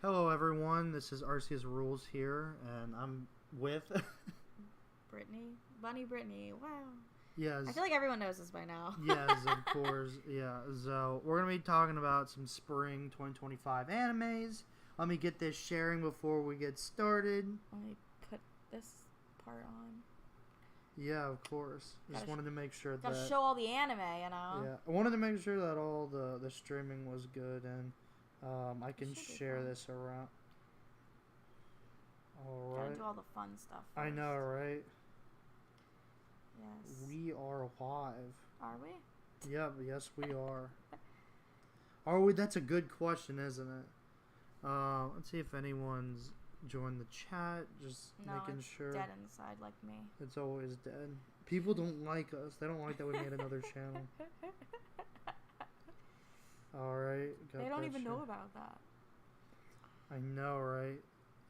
Hello everyone, this is Arceus Rules here, and I'm with... Brittany? BunnyBritney, wow. Yes. I feel like everyone knows this by now. Yes, of course, yeah. So, we're going to be talking about some spring 2025 animes. Let me get this sharing before we get started. Let me put this part on. Yeah, of course. Just wanted to make sure that... Gotta show all the anime, you know? Yeah, I wanted to make sure that all the streaming was good, and I can share this around. Alright. Gotta do all the fun stuff first. I know, right? Yes. We are live. Are we? Yep, yes we are. Are we? That's a good question, isn't it? Let's see if anyone's joined the chat. Just making sure. Dead inside like me. It's always dead. People don't like us. They don't like that we made another channel. Alright. They don't even know about that. I know, right?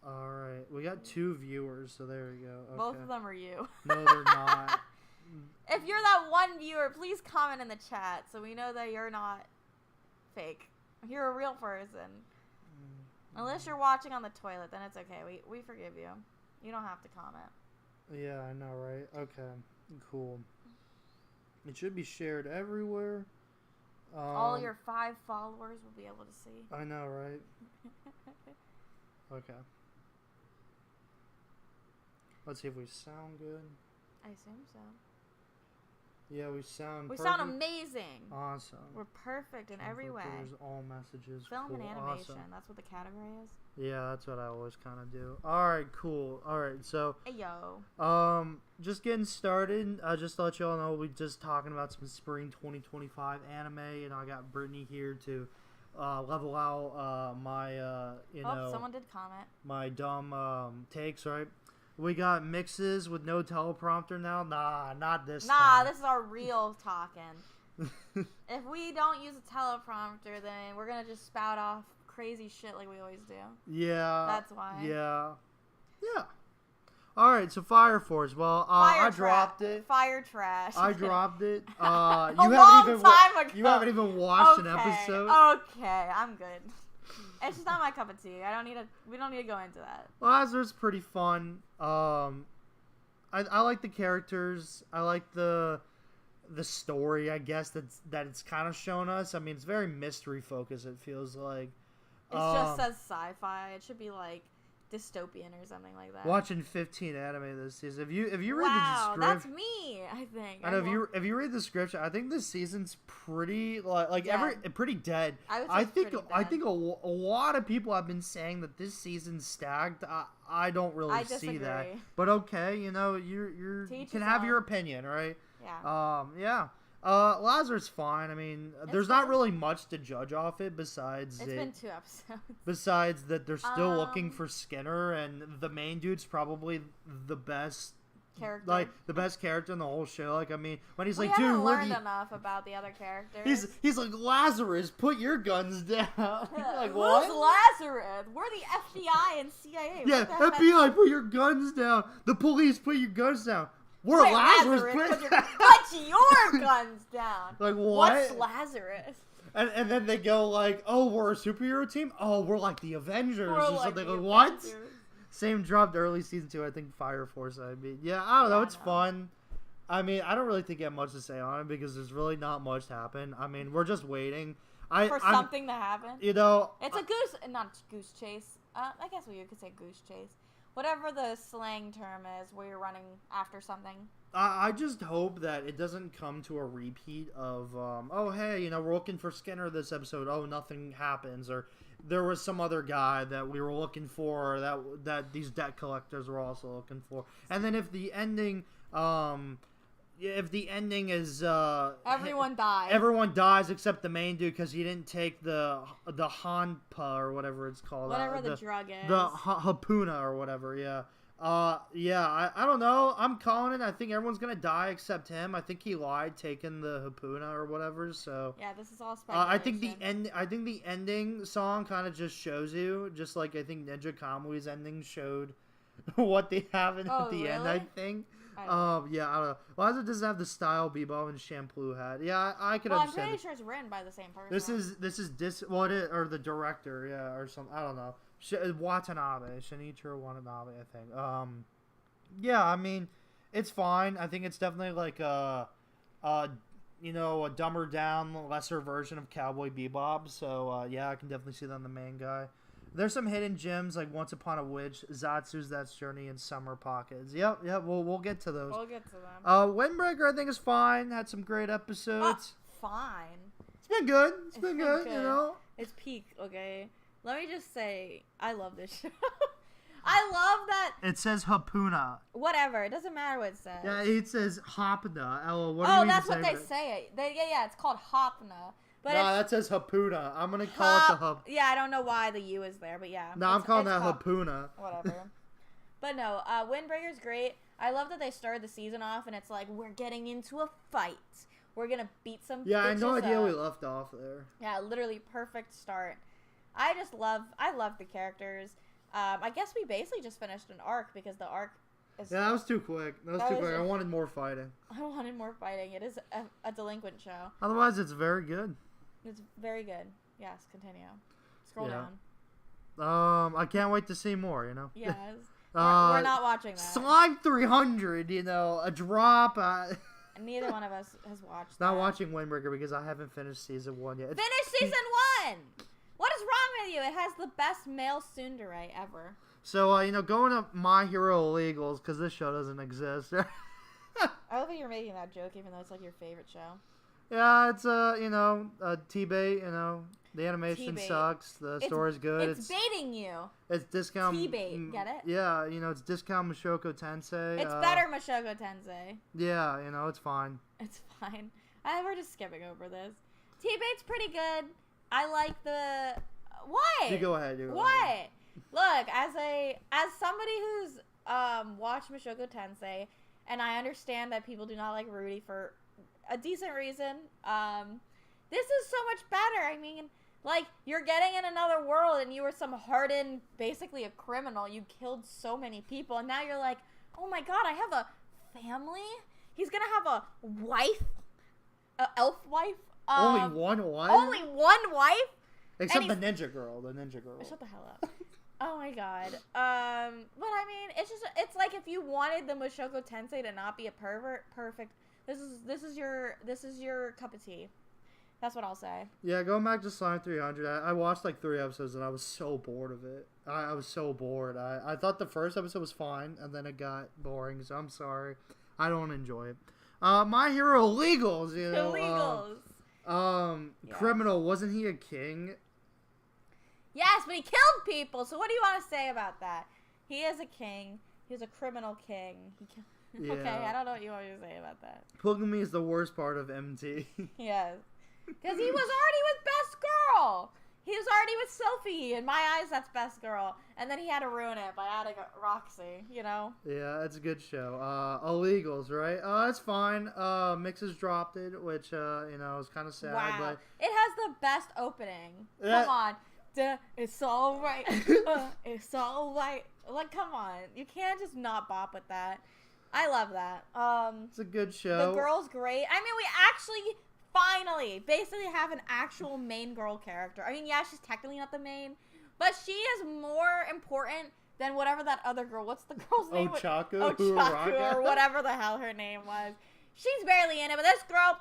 Alright. We got 2 viewers, so there we go. Okay. Both of them are you. No, they're not. If you're that one viewer, please comment in the chat so we know that you're not fake. You're a real person. Unless you're watching on the toilet, then it's okay. We forgive you. You don't have to comment. Yeah, I know, right? Okay. Cool. It should be shared everywhere. All your 5 followers will be able to see. I know, right? Okay. Let's see if we sound good. I assume so. Yeah, we sound We perfect. sound amazing. Awesome. We're perfect in every way. There's all messages. Film cool. and animation. Awesome. That's what the category is. Yeah, that's what I always kind of do. All right, cool. All right, so Hey, yo. just getting started. Just to let y'all know, we're just talking about some spring 2025 anime, and I got Brittany here to level out my Someone did comment. my dumb takes. Right. We got mixes with no teleprompter now. Nah, not this time. This is our real talking. If we don't use a teleprompter, then we're gonna just spout off crazy shit like we always do. Yeah. That's why. Yeah. Yeah. All right, so Fire Force. Well, I dropped it. Fire trash. I dropped it. You You haven't even watched an episode. Okay, I'm good. It's just not my cup of tea. We don't need to go into that. Lazarus pretty fun. I like the characters. I like the story, I guess, that it's kind of shown us. I mean, it's very mystery focused, it feels like. It just says sci-fi. It should be like dystopian or something like that. Watching 15 anime this season. If you read wow, the description, that's me. I think. I know if you read the description, I think this season's pretty pretty dead. I think a lot of people have been saying that this season's stacked. I don't really see that, but okay, you know, you can have your opinion, right? Yeah. Yeah. Lazarus fine. I mean, there's not really much to judge off it besides it's been 2 episodes. Besides that, they're still looking for Skinner, and the main dude's probably the best character, like the best character in the whole show. Like, I mean, when he's we like, haven't dude, learned enough about the other characters. He's like, Lazarus, put your guns down. Like, who's what? Lazarus? We're the FBI and CIA. Yeah, FBI, put your guns down. The police, put your guns down. We're Wait, Lazarus. Put your guns down. Like, what? What's Lazarus? And then they go like, oh, we're a superhero team? Oh, we're like the Avengers or something. Like, what? Same dropped early season 2, I think, Fire Force. I mean, yeah, I don't know. It's fun. I mean, I don't really think I have much to say on it because there's really not much to happen. I mean, we're just waiting. For something to happen? You know. It's a not goose chase. I guess you could say goose chase. Whatever the slang term is, where you're running after something. I just hope that it doesn't come to a repeat of, oh, hey, you know, we're looking for Skinner this episode. Oh, nothing happens. Or there was some other guy that we were looking for that these debt collectors were also looking for. And then if the ending is everyone dies except the main dude because he didn't take the Hanpa or whatever it's called, whatever the drug is, the Hapuna or whatever. Yeah. I don't know. I'm calling it. I think everyone's gonna die except him. I think he lied taking the Hapuna or whatever. So yeah, this is all speculation. I think the ending song kind of just shows you, just like I think Ninja Kamui's ending showed what they have at the end. I think. Yeah, I don't know. Liza doesn't have the style Bebo and Shampoo had. Yeah, I could understand. I'm pretty sure it's written by the same person. This is or the director, yeah, or something. I don't know. Watanabe, Shinichiro Watanabe, I think. Yeah, I mean, it's fine. I think it's definitely like a dumber down, lesser version of Cowboy Bebop. So yeah, I can definitely see that on the main guy. There's some hidden gems like Once Upon a Witch, Zatsu's That's Journey, and Summer Pockets. Yep. We'll get to those. We'll get to them. Windbreaker I think is fine. Had some great episodes. Fine. It's been good. It's been good. You know. It's peak. Okay. Let me just say, I love this show. I love that. It says Hapuna. Whatever. It doesn't matter what it says. Yeah, it says Hapna. That's what they say. Yeah, it's called Hapna. But no, that says Hapuna. I'm going to call it the Hap. Yeah, I don't know why the U is there, but yeah. No, I'm calling that Hapuna. Whatever. But no, Windbreaker's great. I love that they started the season off, and it's like, we're getting into a fight. We're going to beat some bitches I had no idea up. we left off there. Yeah, literally perfect start. I love the characters. I guess we basically just finished an arc, because the arc is... Yeah, that was too quick. I wanted more fighting. I wanted more fighting. It is a delinquent show. Otherwise, it's very good. It's very good. Yes, continue. Scroll down. I can't wait to see more, you know? Yes. We're not watching that. Slime 300, a drop. Neither one of us has watched Not watching Windbreaker because I haven't finished season 1 yet. Finish season 1! What is wrong with you? It has the best male tsundere ever. So, going to My Hero Illegals, because this show doesn't exist. I love that you're making that joke, even though it's like your favorite show. Yeah, it's T-bait, the animation sucks, the story's good. It's baiting you. It's discount. T-bait, get it? Yeah, it's discount Mushoku Tensei. It's better Mushoku Tensei. Yeah, it's fine. It's fine. We're just skipping over this. T-bait's pretty good. I like the... What? You go ahead. What? Look, as somebody who's watched Mushoku Tensei, and I understand that people do not like Rudy for a decent reason. This is so much better. I mean, like, you're getting in another world and you were some hardened, basically a criminal. You killed so many people, and now you're like, oh my god, I have a family? He's gonna have a wife? A elf wife? Only one wife? Only one wife? Except the ninja girl. Shut the hell up. Oh my god. But I mean, it's like if you wanted the Mushoku Tensei to not be a pervert, perfect. This is your cup of tea. That's what I'll say. Yeah, going back to Slime 300, I watched like 3 episodes and I was so bored of it. I was so bored. I thought the first episode was fine and then it got boring, so I'm sorry. I don't enjoy it. My Hero Illegals, Illegals. Yes. Criminal, wasn't he a king? Yes, but he killed people, so what do you want to say about that? He is a king. He was a criminal king. Yeah. Okay, I don't know what you want me to say about that. Polygamy is the worst part of MT. Yes. Because he was already with Best Girl. He was already with Sophie. In my eyes, that's Best Girl. And then he had to ruin it by adding Roxy, Yeah, it's a good show. Illegals, right? It's fine. Mixes dropped it, which, is kind of sad. Wow. But it has the best opening. Come on. It's all right. It's all right. Like, come on. You can't just not bop with that. I love that. It's a good show. The girl's great. I mean, we actually finally basically have an actual main girl character. I mean, yeah, she's technically not the main, but she is more important than whatever that other girl. What's the girl's name? Ochaku or whatever the hell her name was. She's barely in it, but this girl,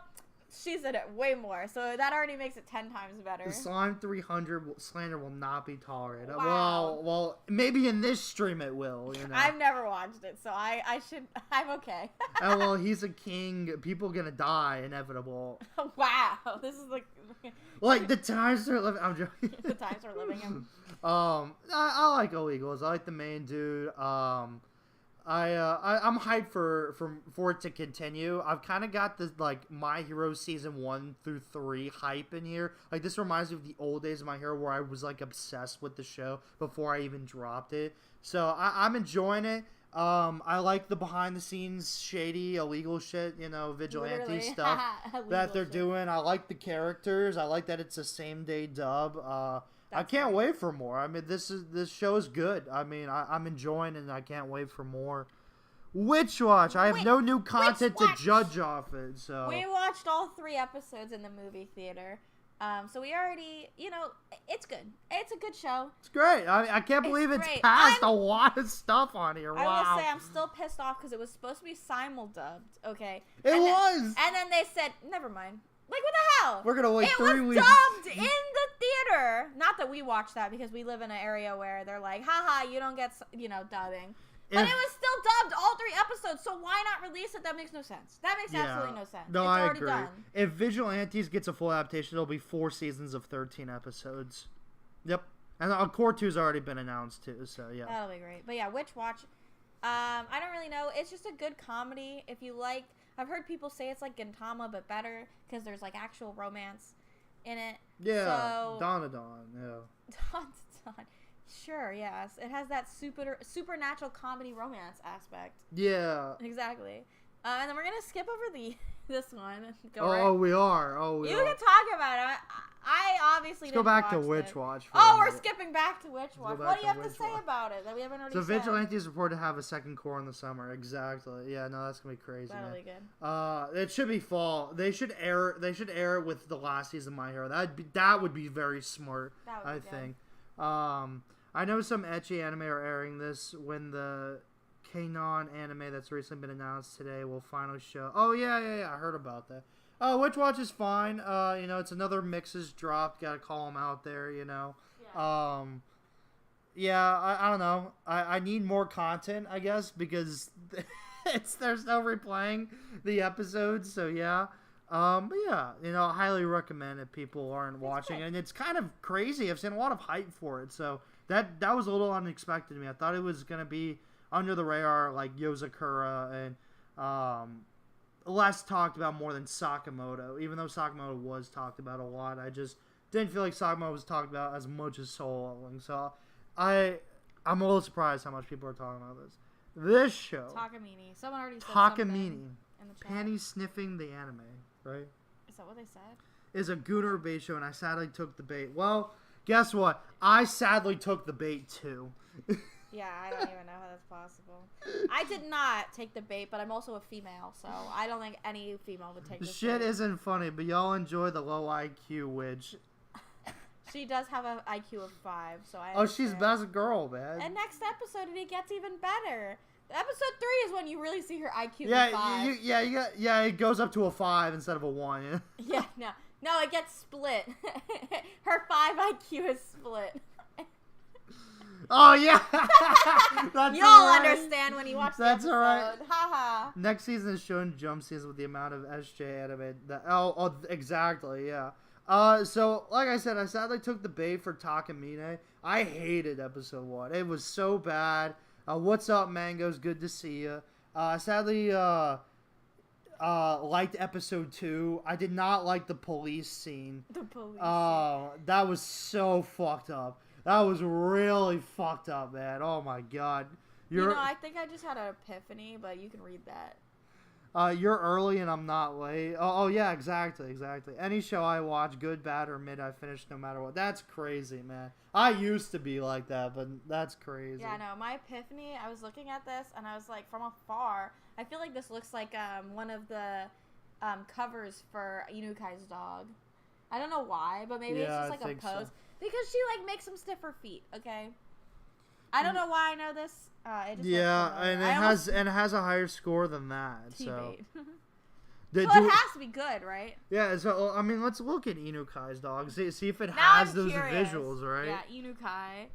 she's in it way more. So that already makes it 10 times better. The Slime 300 slander will not be tolerated. Wow. Well, maybe in this stream it will. I've never watched it, so I'm okay. Oh, well, he's a king. People gonna die, inevitable. Wow, this is like the times they're living. I'm joking. The times we're living in. I like Illegals. I like the main dude. I'm hyped for it to continue. I've kind of got this like My Hero season 1 through 3 hype in here. Like this reminds me of the old days of My Hero where I was like obsessed with the show before I even dropped it. So I'm enjoying it. I like the behind the scenes shady illegal shit, vigilante Literally. stuff that they're doing. I like the characters. I like that it's a same day dub. I can't wait for more. I mean, this show is good. I mean, I'm enjoying it, and I can't wait for more. Witch Watch. I have no new content to judge off it. So we watched all 3 episodes in the movie theater. So we already, it's good. It's a good show. It's great. I can't believe it's passed a lot of stuff on here. Wow. I will say I'm still pissed off because it was supposed to be simul-dubbed, okay? It was! And then they said, never mind. Like, what the hell? We're going to wait 3 weeks. It was dubbed in the theater. Not that we watch that because we live in an area where they're like, haha, you don't get, dubbing. But it was still dubbed all 3 episodes, so why not release it? That makes no sense. That makes absolutely no sense. No, it's I already agree. Done. If Vigilantes gets a full adaptation, it'll be 4 seasons of 13 episodes. Yep. And Core 2's already been announced, too, so yeah. That'll be great. But yeah, Witch Watch, I don't really know. It's just a good comedy. If you like... I've heard people say it's like Gintama, but better, because there's, like, actual romance in it. Yeah, so, Dawn, yeah. Dawn. Sure, yes. It has that supernatural comedy romance aspect. Yeah. Exactly. And then we're going to skip over this one. We are. You can talk about it. I obviously didn't watch it. Let's go back to Witch Watch. We're skipping back to Witch Watch. What do you have to say about it that we haven't already said? So Vigilantes reported to have a second core in the summer. Exactly. Yeah, no, that's going to be crazy, That'll be good. It should be fall. They should air it with the last season of My Hero. That would be very smart, I think. I know some ecchi anime are airing this when the Kanon anime that's recently been announced today will finally show. Oh, yeah, I heard about that. Witch Watch is fine. It's another Mixes drop. Gotta call them out there, Yeah. I don't know. I need more content, I guess, because there's no replaying the episodes, so yeah. But yeah, I highly recommend if people aren't watching. And it's kind of crazy. I've seen a lot of hype for it, so that was a little unexpected to me. I thought it was going to be under the radar like Yozakura and less talked about more than Sakamoto. Even though Sakamoto was talked about a lot, I just didn't feel like Sakamoto was talked about as much as Soul Leveling. So I'm a little surprised how much people are talking about this. This show. Takamine. Someone already said something in the chat. Panty sniffing the anime, right? Is that what they said? Is a Gunnar bait show, and I sadly took the bait. Well, guess what? I sadly took the bait too. Yeah, I don't even know how that's possible. I did not take the bait, but I'm also a female, so I don't think any female would take this shit bait. Isn't funny, but y'all enjoy the low IQ witch. She does have an IQ of 5, so I understand. She's best girl, man. And next episode, it gets even better. Episode 3 is when you really see her IQ. Yeah, it goes up to a 5 instead of a 1. Yeah, no, it gets split. Her 5 IQ is split. Oh yeah, you'll understand when you watch the episode. That's alright. Haha. Next season is Shonen Jump season with the amount of SJ anime. Exactly, yeah. So like I said, I sadly took the bait for Takamine. I hated episode 1. It was so bad. What's up, Mangoes? Good to see you. Sadly, liked episode 2. I did not like the police scene. The police. That was so fucked up. That was really fucked up, man. Oh my god. I think I just had an epiphany, but you can read that. You're early and I'm not late. Oh yeah, exactly. Any show I watch, good, bad, or mid, I finish no matter what. That's crazy, man. I used to be like that, but that's crazy. Yeah, no, my epiphany, I was looking at this and I was like, from afar, I feel like this looks like one of the covers for Inukai's dog. I don't know why, but maybe it's just like a pose. So. Because she like makes him stiff her feet, okay? I don't know why I know this. It just it has a higher score than that. So it has to be good, right? Yeah, so I mean, let's look at Inukai's dog. See if it now has I'm those curious. visuals, right? Yeah, Inukai.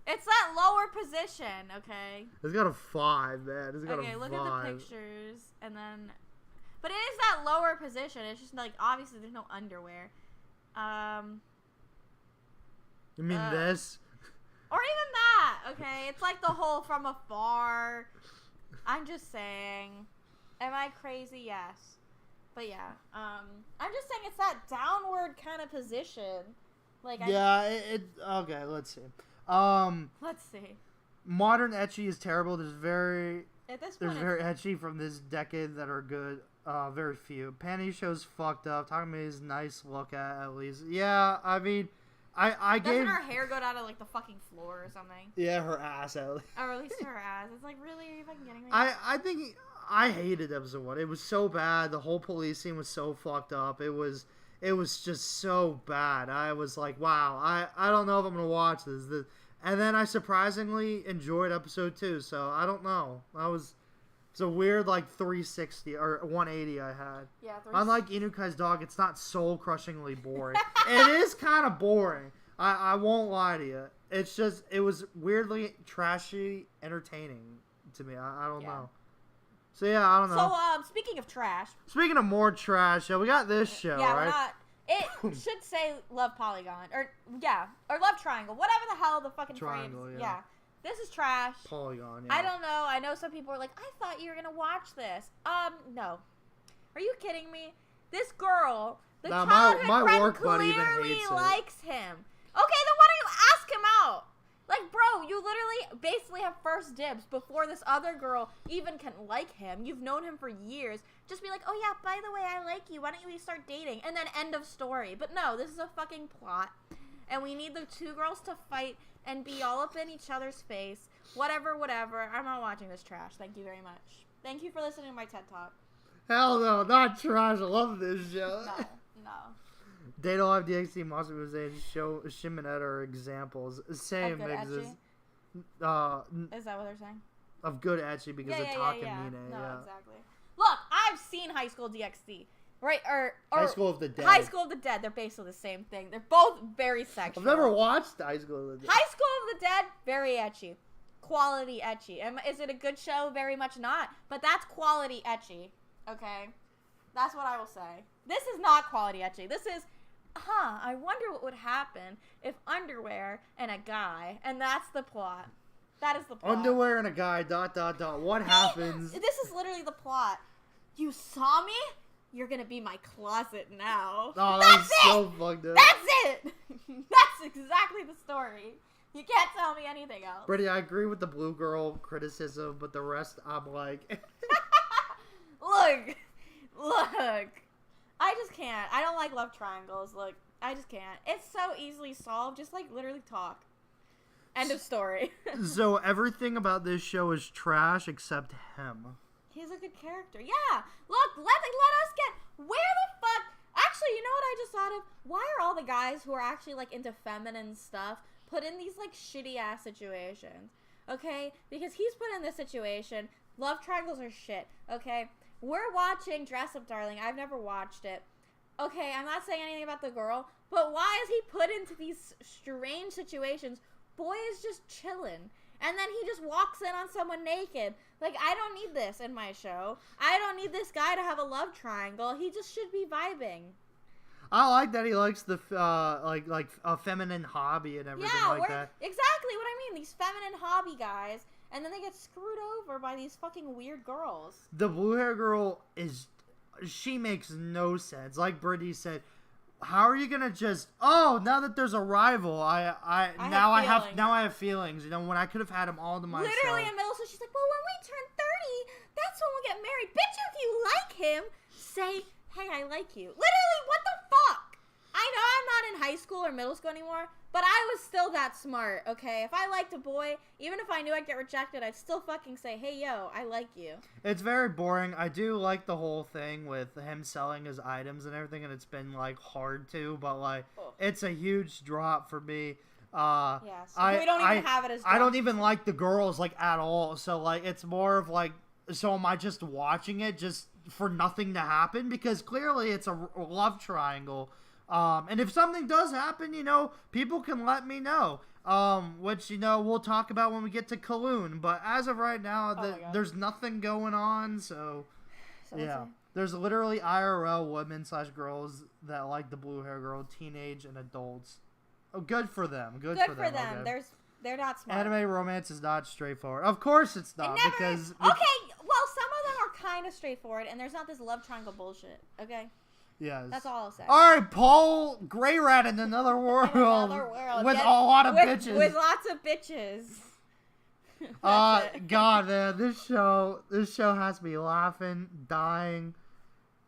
It's that lower position, okay? It's got a 5, man. It's got a 5. Okay, look at the pictures, and then... But it is that lower position. It's just, like, obviously there's no underwear. You mean this? Or even that, okay? It's like the whole from afar. I'm just saying. Am I crazy? Yes. But yeah. I'm just saying it's that downward kind of position. Like okay, let's see. Let's see. Modern ecchi is terrible. There's very ecchi from this decade that are good. Very few. Panty shows fucked up. Talking about his nice look at least. Yeah, I mean, Doesn't her hair go down to like the fucking floor or something? Yeah, her ass at least. Or at least her ass. It's like, really? Are you fucking kidding me? I think I hated episode 1. It was so bad. The whole police scene was so fucked up. It was it was just so bad. I was like, wow, I don't know if I'm going to watch this. And then I surprisingly enjoyed episode 2, so I don't know. It's a weird, like, 360 or 180 I had. Yeah, unlike Inukai's Dog, it's not soul-crushingly boring. It is kind of boring. I won't lie to you. It's just, it was weirdly trashy entertaining to me. I don't know. So, yeah, I don't know. So, speaking of trash. Speaking of more trash, we got this show, right? It should say Love Polygon. Or Love Triangle. Whatever the hell the fucking Triangle, phrase. yeah. This is trash. Polygon, yeah. I don't know. I know some people are like, I thought you were going to watch this. No. Are you kidding me? This girl, the childhood my friend work buddy even clearly hates likes him. Okay, then why don't you ask him out? Like, bro, you literally basically have first dibs before this other girl even can like him. You've known him for years. Just be like, oh yeah, by the way, I like you. Why don't you start dating? And then end of story. But no, this is a fucking plot. And we need the two girls to fight and be all up in each other's face. Whatever. I'm not watching this trash. Thank you very much. Thank you for listening to my TED Talk. Hell no, not trash. I love this show. No. Data Live DXT Monster Mosaic Show Shimonette are examples. Same exists. Is that what they're saying? Of good ecchi because they're talking mean. No, exactly. Look, I've seen High School DxD. Right, or High School of the Dead. High School of the Dead. They're basically the same thing. They're both very sexual. I've never watched High School of the Dead. High School of the Dead, very ecchi. Quality ecchi. Is it a good show? Very much not. But that's quality ecchi. Okay? That's what I will say. This is not quality ecchi. This is, I wonder what would happen if underwear and a guy, and that's the plot. That is the plot. Underwear and a guy, ... What happens? This is literally the plot. You saw me? You're gonna be my closet now. Oh, that's so fucked up. That's it! That's exactly the story. You can't tell me anything else. Brittany, I agree with the blue girl criticism, but the rest, I'm like... Look. I just can't. I don't like love triangles. Look, I just can't. It's so easily solved. Just, like, literally talk. End of story. So everything about this show is trash except him. He's a good character. Yeah. Look, let us get... Where the fuck... Actually, you know what I just thought of? Why are all the guys who are actually, like, into feminine stuff put in these, like, shitty-ass situations? Okay? Because he's put in this situation. Love triangles are shit. Okay? We're watching Dress Up Darling. I've never watched it. Okay, I'm not saying anything about the girl, but why is he put into these strange situations? Boy is just chilling. And then he just walks in on someone naked. Like, I don't need this in my show. I don't need this guy to have a love triangle. He just should be vibing. I like that he likes the, like a feminine hobby and everything that. Exactly what I mean. These feminine hobby guys. And then they get screwed over by these fucking weird girls. The blue hair girl she makes no sense. Like Brittany said, how are you gonna just? Oh, now that there's a rival, I have feelings. You know, when I could have had them all to myself. Literally in middle school, she's like, well, when we turn 30, that's when we'll get married. Bitch, if you like him, say, hey, I like you. Literally, what the fuck? I know I'm not in high school or middle school anymore, but I was still that smart, okay? If I liked a boy, even if I knew I'd get rejected, I'd still fucking say, hey, yo, I like you. It's very boring. I do like the whole thing with him selling his items and everything, and it's been, like, hard to, but, like, It's a huge drop for me. Yes. We don't even have it as I don't even like the girls, like, at all, so, like, it's more of, like, so am I just watching it just for nothing to happen? Because clearly it's a love triangle. And if something does happen, you know, people can let me know. Which, you know, we'll talk about when we get to Kowloon. But as of right now, there's nothing going on, so yeah. There's literally IRL women/girls that like the blue hair girl, teenage and adults. Oh, good for them. Good for them. Okay. They're not smart. Anime romance is not straightforward. Of course it's not. Okay, well, some of them are kind of straightforward, and there's not this love triangle bullshit, okay? Yes. That's all I'll say. Alright, Paul Grey Rat in another world. With a lot of bitches. With lots of bitches. God, man, this show has me laughing, dying.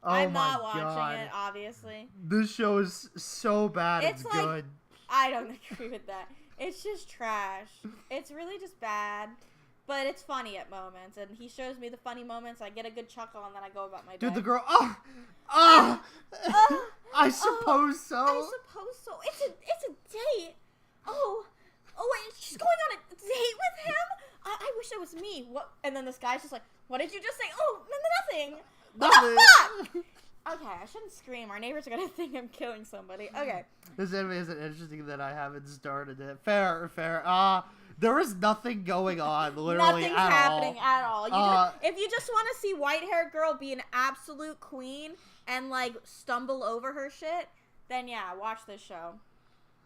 Oh I'm my not watching God. it, obviously. This show is so bad it's like, good. I don't agree with that. It's just trash. It's really just bad. But it's funny at moments, and he shows me the funny moments. I get a good chuckle, and then I go about my day. Dude, the girl. I suppose so. I suppose so. It's a date. Oh, wait, she's going on a date with him. I wish it was me. What? And then this guy's just like, what did you just say? Oh, nothing. What the fuck? Okay, I shouldn't scream. Our neighbors are gonna think I'm killing somebody. Okay. This anime isn't interesting that I haven't started it. Fair. There is nothing going on, literally. Nothing's happening at all. If you just want to see white-haired girl be an absolute queen and like stumble over her shit, then yeah, watch this show.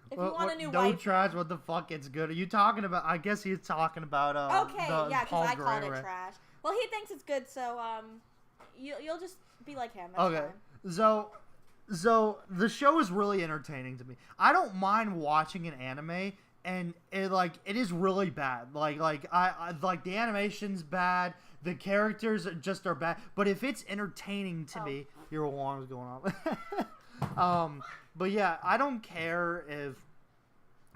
If you want a new Don't trash. What the fuck? It's good. Are you talking about? I guess he's talking about. Okay, yeah, because I called it trash. Well, he thinks it's good, so you'll just be like him. That's fine. So the show is really entertaining to me. I don't mind watching an anime. And it is really bad. I the animation's bad. The characters just are bad. But if it's entertaining to me, your alarm's going off. But yeah, I don't care if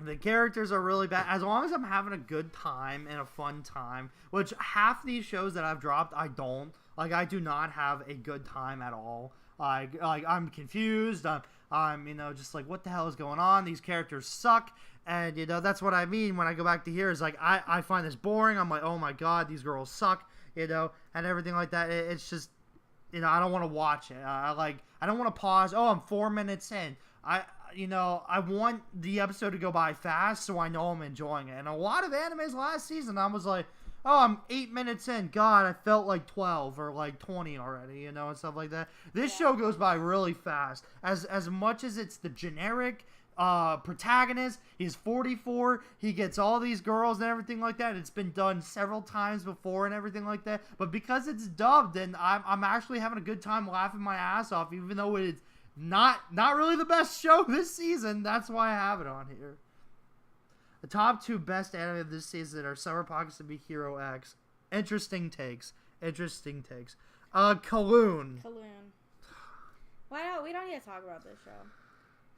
the characters are really bad, as long as I'm having a good time and a fun time. Which half these shows that I've dropped, I don't. I do not have a good time at all. I'm confused. I'm just like, what the hell is going on? These characters suck. And, that's what I mean when I go back to here is, I find this boring. I'm like, oh, my God, these girls suck, and everything like that. It's just, I don't want to watch it. I don't want to pause. Oh, I'm 4 minutes in. I want the episode to go by fast so I know I'm enjoying it. And a lot of animes last season, I was like, oh, I'm 8 minutes in. God, I felt like 12 or like 20 already, and stuff like that. This show goes by really fast. As much as it's the generic protagonist, he's 44, he gets all these girls and everything like that. It's been done several times before and everything like that, but because it's dubbed, and I'm actually having a good time laughing my ass off, even though it's not really the best show this season. That's why I have it on here. The top 2 best anime of this season are Summer Pockets and Be Hero X. Interesting takes. Kaloon. We don't need to talk about this show.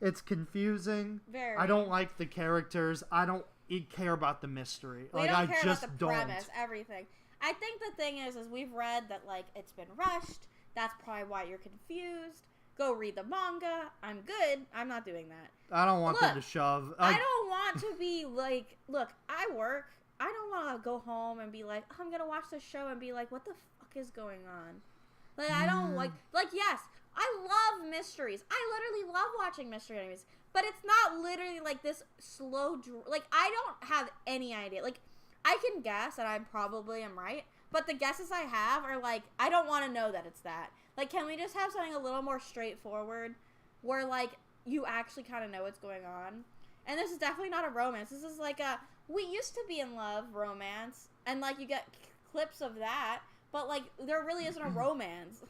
It's confusing. Very. I don't like the characters. I don't care about the mystery. We don't care about the premise, everything. I think the thing is we've read that it's been rushed. That's probably why you're confused. Go read the manga. I'm good. I'm not doing that. I don't want them to shove. I don't want to be look, I work. I don't want to go home and be like, I'm going to watch this show and be like, what the fuck is going on? I don't yes, I love mysteries. I literally love watching mystery animes. But it's not literally this slow... I don't have any idea. I can guess, and I probably am right. But the guesses I have are I don't want to know that it's that. Can we just have something a little more straightforward where, you actually kind of know what's going on? And this is definitely not a romance. This is a we used to be in love romance. And, you get clips of that. But, there really isn't a romance.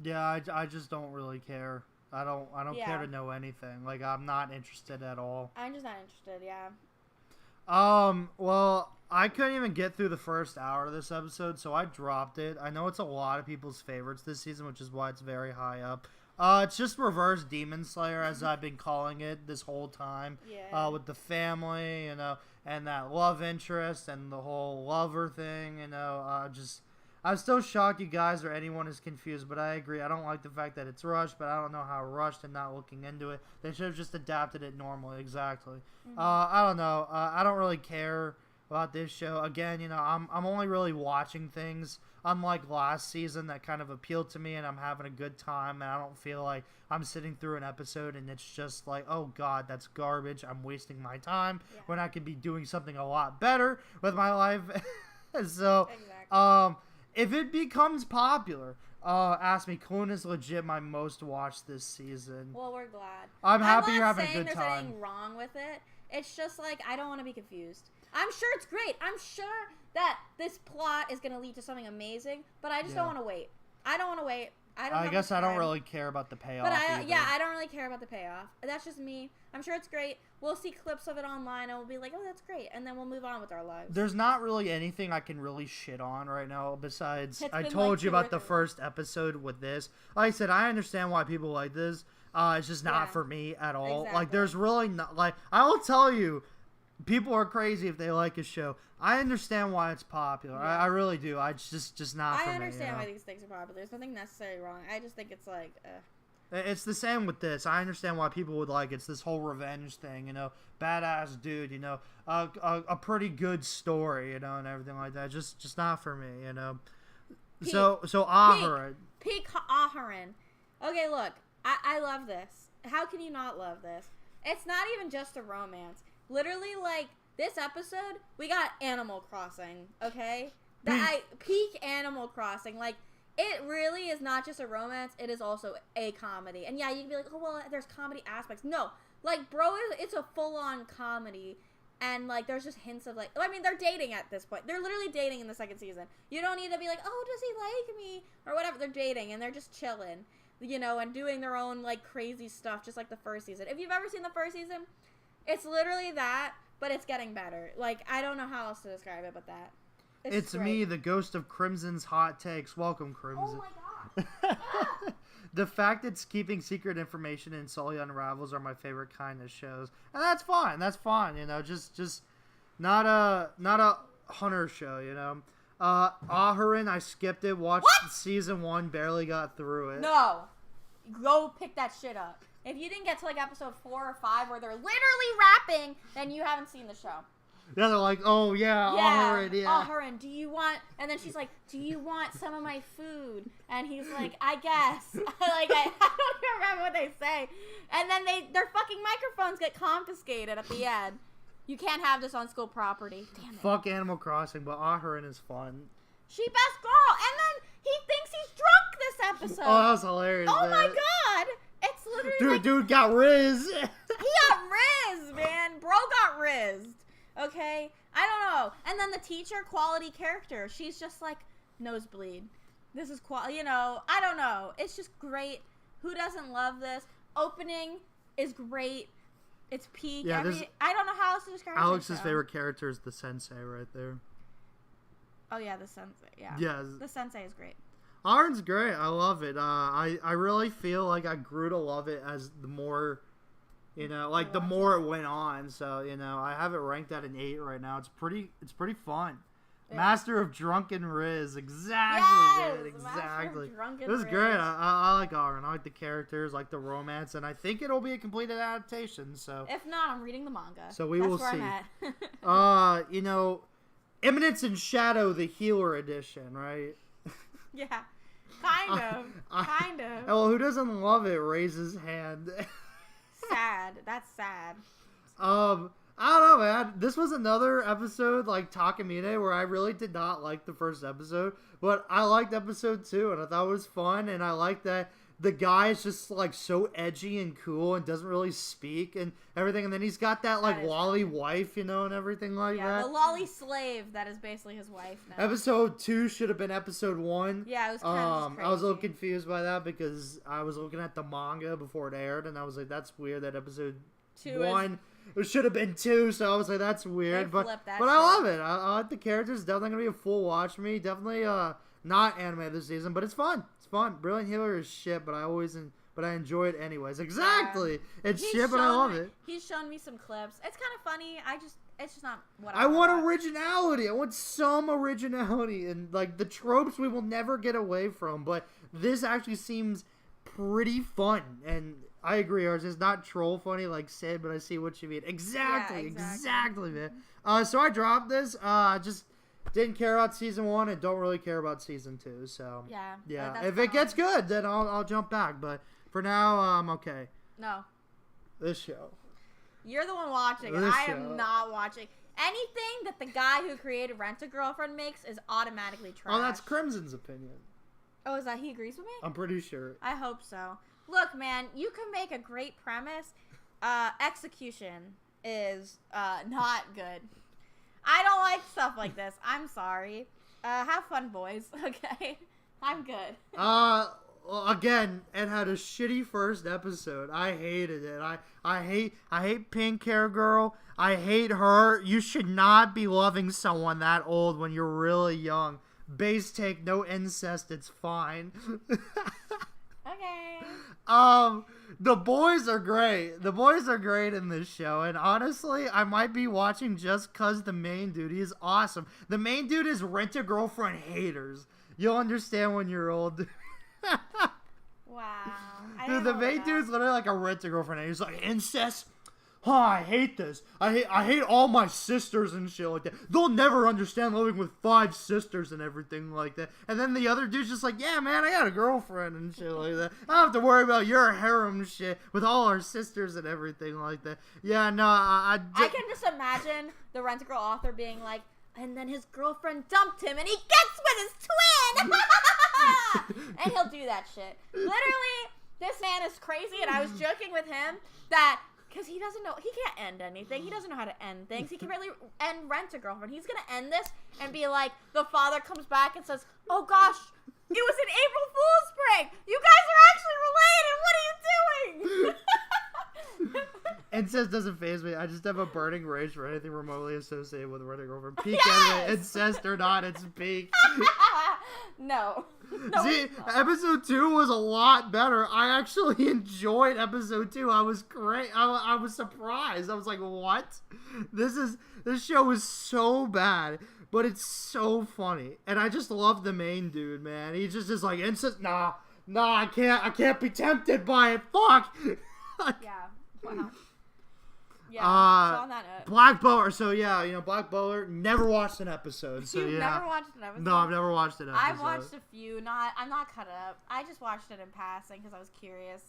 Yeah, I just don't really care. I don't care to know anything. I'm not interested at all. I'm just not interested, yeah. Well, I couldn't even get through the first hour of this episode, so I dropped it. I know it's a lot of people's favorites this season, which is why it's very high up. It's just reverse Demon Slayer, as I've been calling it this whole time. Yeah. With the family, and that love interest, and the whole lover thing, I'm still shocked you guys or anyone is confused, but I agree. I don't like the fact that it's rushed, but I don't know how rushed and not looking into it. They should have just adapted it normally, exactly. Mm-hmm. I don't know. I don't really care about this show. Again, I'm only really watching things, unlike last season, that kind of appealed to me, and I'm having a good time, and I don't feel like I'm sitting through an episode and it's just oh God, that's garbage. I'm wasting my time when I could be doing something a lot better with my life. So, exactly. If it becomes popular, ask me. Kaloon is legit my most watched this season. Well, we're glad. I'm happy you're having a good time. I'm not saying there's anything wrong with it. It's just I don't want to be confused. I'm sure it's great. I'm sure that this plot is going to lead to something amazing, but I just don't want to wait. I don't want to wait. I guess I don't really care about the payoff. But I don't really care about the payoff. That's just me. I'm sure it's great. We'll see clips of it online and we'll be like, oh, that's great. And then we'll move on with our lives. There's not really anything I can really shit on right now besides I told you about the first episode with this. Like I said, I understand why people like this. It's just not for me at all. Exactly. There's really not, I will tell you, people are crazy if they like a show. I understand why it's popular. Yeah. I really do. It's just not for me. I understand why these things are popular. There's nothing necessarily wrong. I just think it's like... It's the same with this. I understand why people would like it. It's this whole revenge thing, you know. Badass dude, you know. A pretty good story, you know, and everything like that. Just not for me, you know. Peak. So Aharon. Peak Aharon. Okay, look. I love this. How can you not love this? It's not even just a romance. Literally, like, this episode, we got Animal Crossing, okay? Peak Animal Crossing. Like, it really is not just a romance, it is also a comedy. And yeah, you can be like, oh, well, there's comedy aspects. No. Like, bro, it's a full-on comedy. And, like, there's just hints of, like... I mean, they're dating at this point. They're literally dating in the second season. You don't need to be like, oh, does he like me? Or whatever. They're dating, and they're just chilling, you know, and doing their own, like, crazy stuff, just like the first season. If you've ever seen the first season, it's literally that, but it's getting better. Like, I don't know how else to describe it but that. It's me, the ghost of Crimson's hot takes. Welcome, Crimson. Oh, my God. The fact it's keeping secret information and slowly unravels are my favorite kind of shows. And that's fine. That's fine, you know. Just not a hunter show, you know. Aharon, I skipped it. Watched season 1, barely got through it. No. Go pick that shit up. If you didn't get to, like, episode 4 or 5 where they're literally rapping, then you haven't seen the show. Yeah, they're like, oh, Aharon, yeah. Aharon, do you want... And then she's like, do you want some of my food? And he's like, I guess. Like, I don't even remember what they say. And then their fucking microphones get confiscated at the end. You can't have this on school property. Damn it. Fuck Animal Crossing, but Aharon is fun. She best girl. And then he thinks he's drunk this episode. Oh, that was hilarious, Oh, man. my God. It's literally Dude got riz. He got riz, man. Bro got rizzed. Okay? I don't know. And then the teacher, quality character. She's just like, nosebleed. This is quality. You know, I don't know. It's just great. Who doesn't love this? Opening is great. It's peak. Yeah, I don't know how else to describe it. Alex's favorite character is the sensei right there. Oh, yeah, the sensei. Yeah. Yes. The sensei is great. Aharon's great. I love it. I really feel like I grew to love it as the more... You know, like the more it went on, so you know, I have it ranked at an 8 right now. It's pretty fun. Yeah. Master of Drunken Riz, exactly, dude, exactly. It was great. I like Aharon. I like the characters, like the romance, and I think it'll be a completed adaptation. So if not, I'm reading the manga. So we will see. I'm at. You know, Eminence in Shadow, the Healer Edition, right? Yeah, kind of. Well, who doesn't love it? Raise his hand. Sad. That's sad. I don't know, man. This was another episode like Takamine where I really did not like the first episode, but I liked episode 2 and I thought it was fun, and I like that the guy is just like so edgy and cool and doesn't really speak and everything, and then he's got that like lolly wife, you know, and everything like that. Yeah, the lolly slave that is basically his wife now. Episode 2 should have been episode 1. Yeah, it was kind of crazy. I was a little confused by that because I was looking at the manga before it aired, and I was like, that's weird that episode 1 it should have been 2, so I was like, that's weird. But I love it. I like the characters. Definitely gonna be a full watch for me. Definitely not anime this season, but it's fun. It's fun. Brilliant Healer is shit, but I enjoy it anyways. Exactly. Yeah. It's shit, but I love it. He's shown me some clips. It's kind of funny. It's just not what I want. Originality. I want some originality, and like the tropes we will never get away from. But this actually seems pretty fun, and I agree. Ours is not troll funny like Sid, but I see what you mean. Exactly, man. So I dropped this. Just didn't care about season 1 and don't really care about season 2. So yeah. If it gets good, then I'll jump back. But for now, I'm okay. No. This show. You're the one watching it. I am not watching. Anything that the guy who created Rent-A-Girlfriend makes is automatically trash. Oh, that's Crimson's opinion. Oh, is that he agrees with me? I'm pretty sure. I hope so. Look, man, you can make a great premise. Execution is not good. I don't like stuff like this. I'm sorry. Have fun, boys. Okay? I'm good. Well, again, it had a shitty first episode. I hated it. I hate pink hair girl. I hate her. You should not be loving someone that old when you're really young. Base take, no incest. It's fine. Okay. The boys are great. The boys are great in this show. And honestly, I might be watching just because the main dude, he is awesome. The main dude is Rent-A-Girlfriend haters. You'll understand when you're old. Wow. Dude, the main dude's literally like a Rent-A-Girlfriend. He's like, incest? Oh, I hate this. I hate all my sisters and shit like that. They'll never understand living with 5 sisters and everything like that. And then the other dude's just like, yeah, man, I got a girlfriend and shit like that. I don't have to worry about your harem shit with all our sisters and everything like that. Yeah, no, I can just imagine the Rent-A-Girl author being like, and then his girlfriend dumped him and he gets with his twin! And he'll do that shit. Literally, this man is crazy, and I was joking with him that... Because he doesn't know, he can't end anything. He doesn't know how to end things. He can barely end Rent-A-Girlfriend. He's going to end this and be like, the father comes back and says, oh gosh, it was an April Fool's prank. You guys are actually related. What are you doing? Incest doesn't faze me. I just have a burning rage for anything remotely associated with Rent-A-Girlfriend. Peak anime, incest or not, it's peak. No. See, episode 2 was a lot better. I actually enjoyed episode 2. I was great. I was surprised. I was like, what? This show is so bad, but it's so funny. And I just love the main dude, man. He just is like, incest, nah, I can't be tempted by it. Fuck. Yeah. Wow. Yeah, so on that note. Black Bowler. So yeah, Black Bowler. Never watched an episode. So You've yeah. never watched an episode? No, I've never watched an episode. I've watched a few. I'm not caught up. I just watched it in passing because I was curious.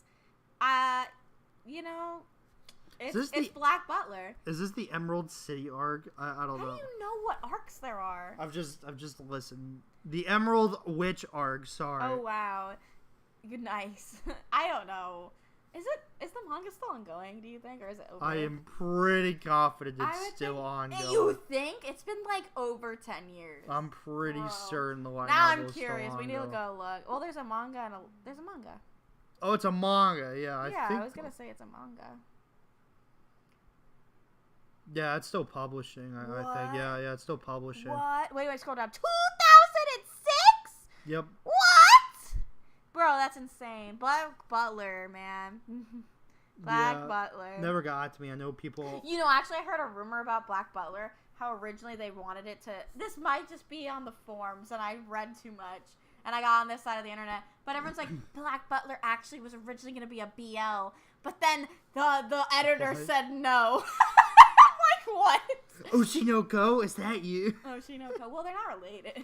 It's Black Butler. Is this the Emerald City arc? I don't know. How do you know what arcs there are? I've just listened. The Emerald Witch arc. Sorry. Oh wow, good, nice. I don't know. Is the manga still ongoing, do you think, or is it over? I am pretty confident it's still ongoing. You think? It's been like over 10 years. I'm pretty certain the light Now novel I'm is curious. still We need to ongoing. go look. Well, there's a manga there's a manga. Oh, it's a manga. Yeah, I was gonna say it's a manga. Yeah, it's still publishing. I think. Yeah, it's still publishing. What? Wait, scroll down. 2006. Yep. What? Bro, that's insane. Black Butler, man. Black Butler. Never got to me. I know people... Actually, I heard a rumor about Black Butler, how originally they wanted it to... This might just be on the forums, and I read too much, and I got on this side of the internet, but everyone's like, Black Butler actually was originally going to be a BL, but then the editor said no. I'm like, what? Oshinoko, is that you? Oshinoko. Well, they're not related.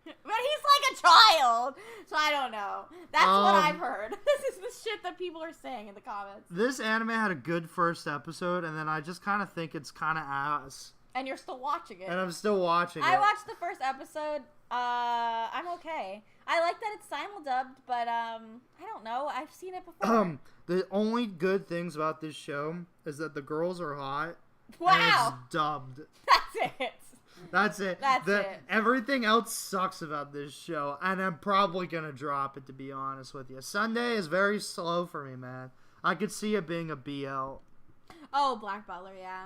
But he's like a child, so I don't know. That's what I've heard. This is the shit that people are saying in the comments. This anime had a good first episode, and then I just kind of think it's kind of ass. And you're still watching it. And I'm still watching it. I watched the first episode. I'm okay. I like that it's simuldubbed, but I don't know. I've seen it before. The only good things about this show is that the girls are hot. Wow. And it's dubbed. That's it. That's it. That's it. Everything else sucks about this show, and I'm probably gonna drop it, to be honest with you. Sunday is very slow for me, man. I could see it being a BL. Oh, Black Butler, yeah.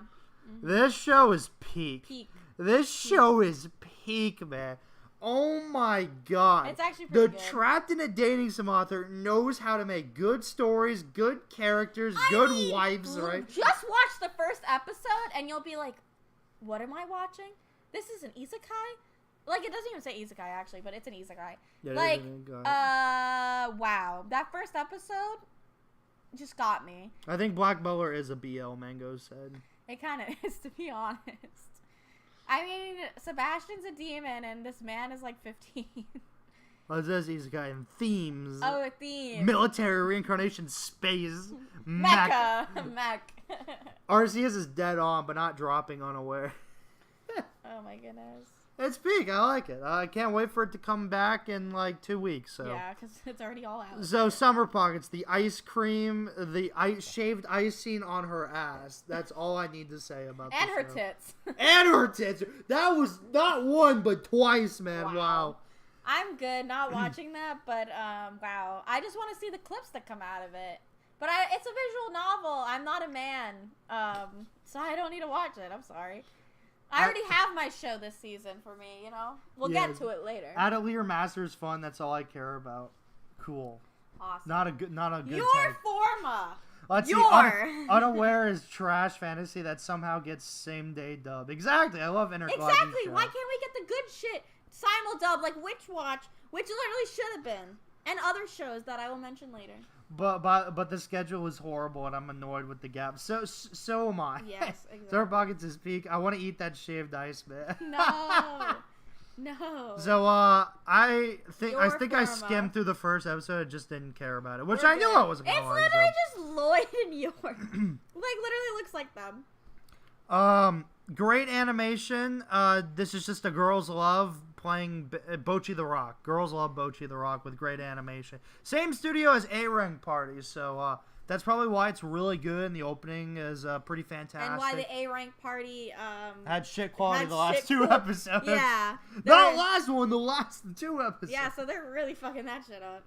Mm-hmm. This show is peak. This show is peak, man. Oh my god. It's actually pretty good. The trapped in a dating sim author knows how to make good stories, good characters, good wives, right? Just watch the first episode, and you'll be like, what am I watching? This is an isekai? Like, it doesn't even say isekai, actually, but it's an isekai. Yeah, like, wow. That first episode just got me. I think Black Butler is a BL, Mango said. It kind of is, to be honest. I mean, Sebastian's a demon, and this man is like 15. Well, it says isekai and themes. Oh, themes. Military reincarnation, space, Mech. Arceus is dead on, but not dropping unaware. Oh my goodness. It's peak. I like it. I can't wait for it to come back in like 2 weeks. So. Yeah, because it's already all out. So Summer Pockets, the ice cream, the shaved icing on her ass. That's all I need to say about and the her show. tits. And her tits. That was not one, but twice, man. Wow. I'm good not watching that, but wow. I just want to see the clips that come out of it. But it's a visual novel. I'm not a man, so I don't need to watch it. I'm sorry. I already have my show this season for me, We'll get to it later. Adelaide Master is fun. That's all I care about. Cool. Awesome. Not a good Your take. Forma. Let's see. Unaware is trash fantasy that somehow gets same day dub. Exactly. I love intergalactic Exactly. shows. Why can't we get the good shit simuldub like Witch Watch, which literally should have been, and other shows that I will mention later. But the schedule is horrible, and I'm annoyed with the gap. So am I. Yes, exactly. Sir Pockets is peak. I want to eat that shaved ice, man. No. So I think I Forma. skimmed through the first episode. I just didn't care about it, which I knew I wasn't going to. It's literally just Lloyd and York. Like literally looks like them. Great animation. This is just a girls love playing Bocchi the Rock. Girls love Bocchi the Rock with great animation. Same studio as A-Rank Party, so that's probably why it's really good. And the opening is pretty fantastic. And why the A-Rank Party had shit quality the last two episodes. Yeah. Not last one, the last two episodes. Yeah, so they're really fucking that shit up.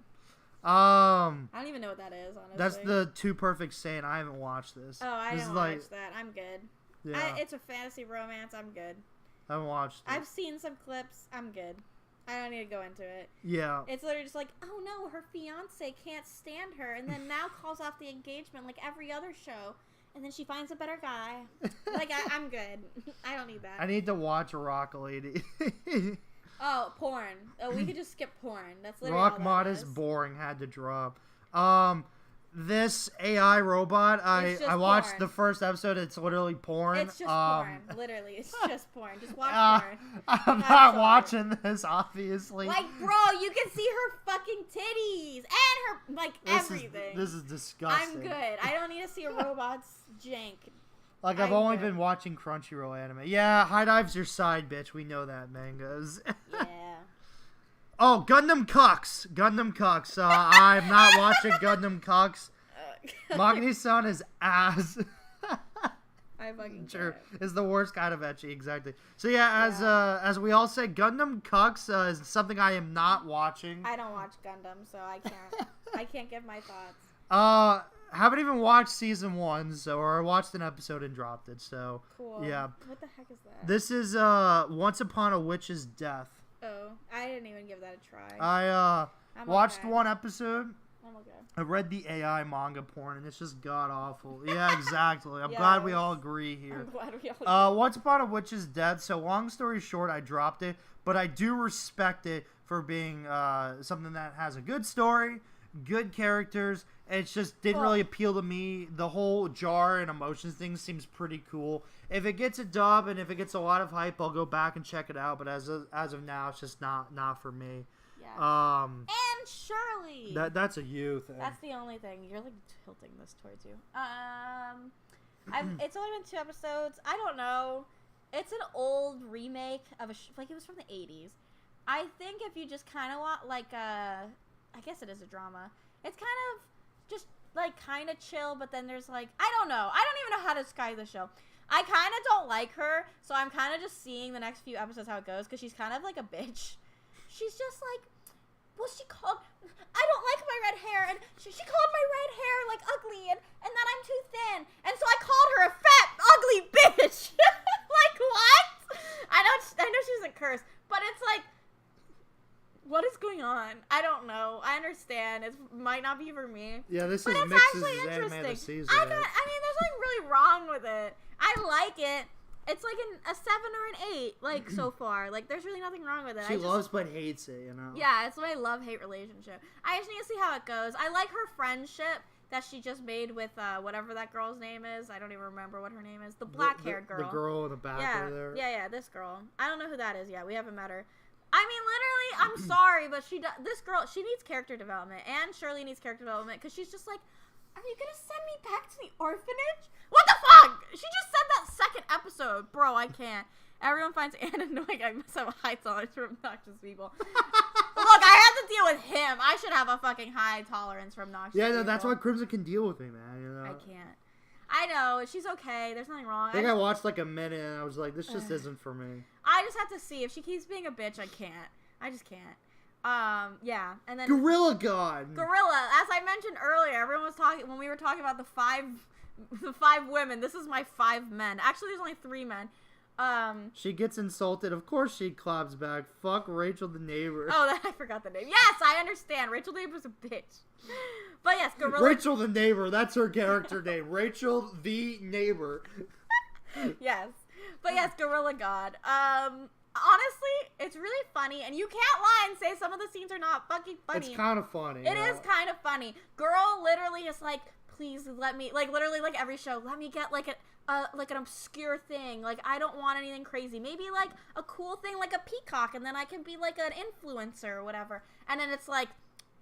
I don't even know what that is, honestly. That's the Too Perfect Saiyan. I haven't watched this. Oh, I didn't watch that. I'm good. Yeah. It's a fantasy romance. I'm good. I haven't watched it. I've seen some clips. I'm good. I don't need to go into it. Yeah. It's literally just like, oh no, her fiance can't stand her, and then now calls off the engagement like every other show, and then she finds a better guy. Like, I'm good. I don't need that. I need to watch a Rock Lady. Oh, porn. Oh, we could just skip porn. That's literally Rock all that Mod is boring. Had to drop. This AI robot, I watched porn. the first episode. It's literally porn. It's just porn. Literally, it's just porn. Just watch porn. I'm not watching this, obviously. Like, bro, you can see her fucking titties and her, like, everything. This is disgusting. I'm good. I don't need to see a robot's jank. Like, I've only been watching Crunchyroll anime. Yeah, High Dive's your side, bitch. We know that, mangas. Yeah. Oh, Gundam Cucks. Gundam Cucks. I'm not watching Gundam Cucks. Magni-san is ass. I fucking sure. It's the worst kind of ecchi, exactly. So yeah, as we all say, Gundam Cucks is something I am not watching. I don't watch Gundam, so I can't give my thoughts. Haven't even watched season 1, or I watched an episode and dropped it, so cool. Yeah. What the heck is that? This is Once Upon a Witch's Death. Oh, I didn't even give that a try. I watched one episode. I'm okay. I read the AI manga porn, and it's just god awful. Yeah, exactly. I'm glad we all agree here. I'm glad we all agree. Once Upon a Witch's Death. So long story short, I dropped it, but I do respect it for being something that has a good story, good characters. It just didn't really appeal to me. The whole jar and emotions thing seems pretty cool. If it gets a dub and if it gets a lot of hype, I'll go back and check it out. But as of now, it's just not for me. Yeah. And Shirley. That's a you thing. That's the only thing. You're like tilting this towards you. It's only been 2 episodes. I don't know. It's an old remake of like it was from the 80s. I think if you just kind of want like I guess it is a drama. It's kind of just like kind of chill, but then there's like I don't know. I don't even know how to describe the show. I kind of don't like her, so I'm kind of just seeing the next few episodes how it goes because she's kind of like a bitch. She's just like, well, she called, I don't like my red hair, and she called my red hair like ugly, and that I'm too thin, and so I called her a fat, ugly bitch. Like what? I know she doesn't curse, but it's like, what is going on? I don't know. I understand. It might not be for me. Yeah, this but is it's mixes actually anime interesting. the season. I mean, there's nothing really wrong with it. I like it. It's like a 7 or an 8, like so far. Like there's really nothing wrong with it. She loves but hates it, you know. Yeah, it's my love-hate relationship. I just need to see how it goes. I like her friendship that she just made with whatever that girl's name is. I don't even remember what her name is. The black-haired girl. The girl in the back over there. Yeah, this girl. I don't know who that is yet. We haven't met her. I mean, literally, I'm sorry, but this girl, she needs character development, and Shirley needs character development because she's just like, are you gonna send me back to the orphanage? What the fuck? She just said that second episode. Bro, I can't. Everyone finds Anna annoying. I must have a high tolerance for obnoxious people. Look, I have to deal with him. I should have a fucking high tolerance for obnoxious people. Yeah, no, that's why Crimson can deal with me, man. You know? I can't. I know. She's okay. There's nothing wrong. I think I watched like a minute and I was like, this just isn't for me. I just have to see. If she keeps being a bitch, I can't. I just can't. Yeah, and then Gorilla God. Gorilla, as I mentioned earlier, everyone was talking when we were talking about the five women. This is my 5 men. Actually, there's only 3 men. She gets insulted. Of course she claps back. Fuck Rachel the neighbor. Oh, I forgot the name. Yes, I understand. Rachel the neighbor's a bitch. But yes, Gorilla... Rachel the neighbor. That's her character name. Rachel the neighbor. Yes. But yes, Gorilla God. Honestly, it's really funny, and you can't lie and say some of the scenes are not fucking funny. It's kind of funny. It is kind of funny. Girl literally is like, please let me, like, literally, like, every show, let me get, like, like, an obscure thing. Like, I don't want anything crazy. Maybe, like, a cool thing, like a peacock, and then I can be, like, an influencer or whatever. And then it's, like,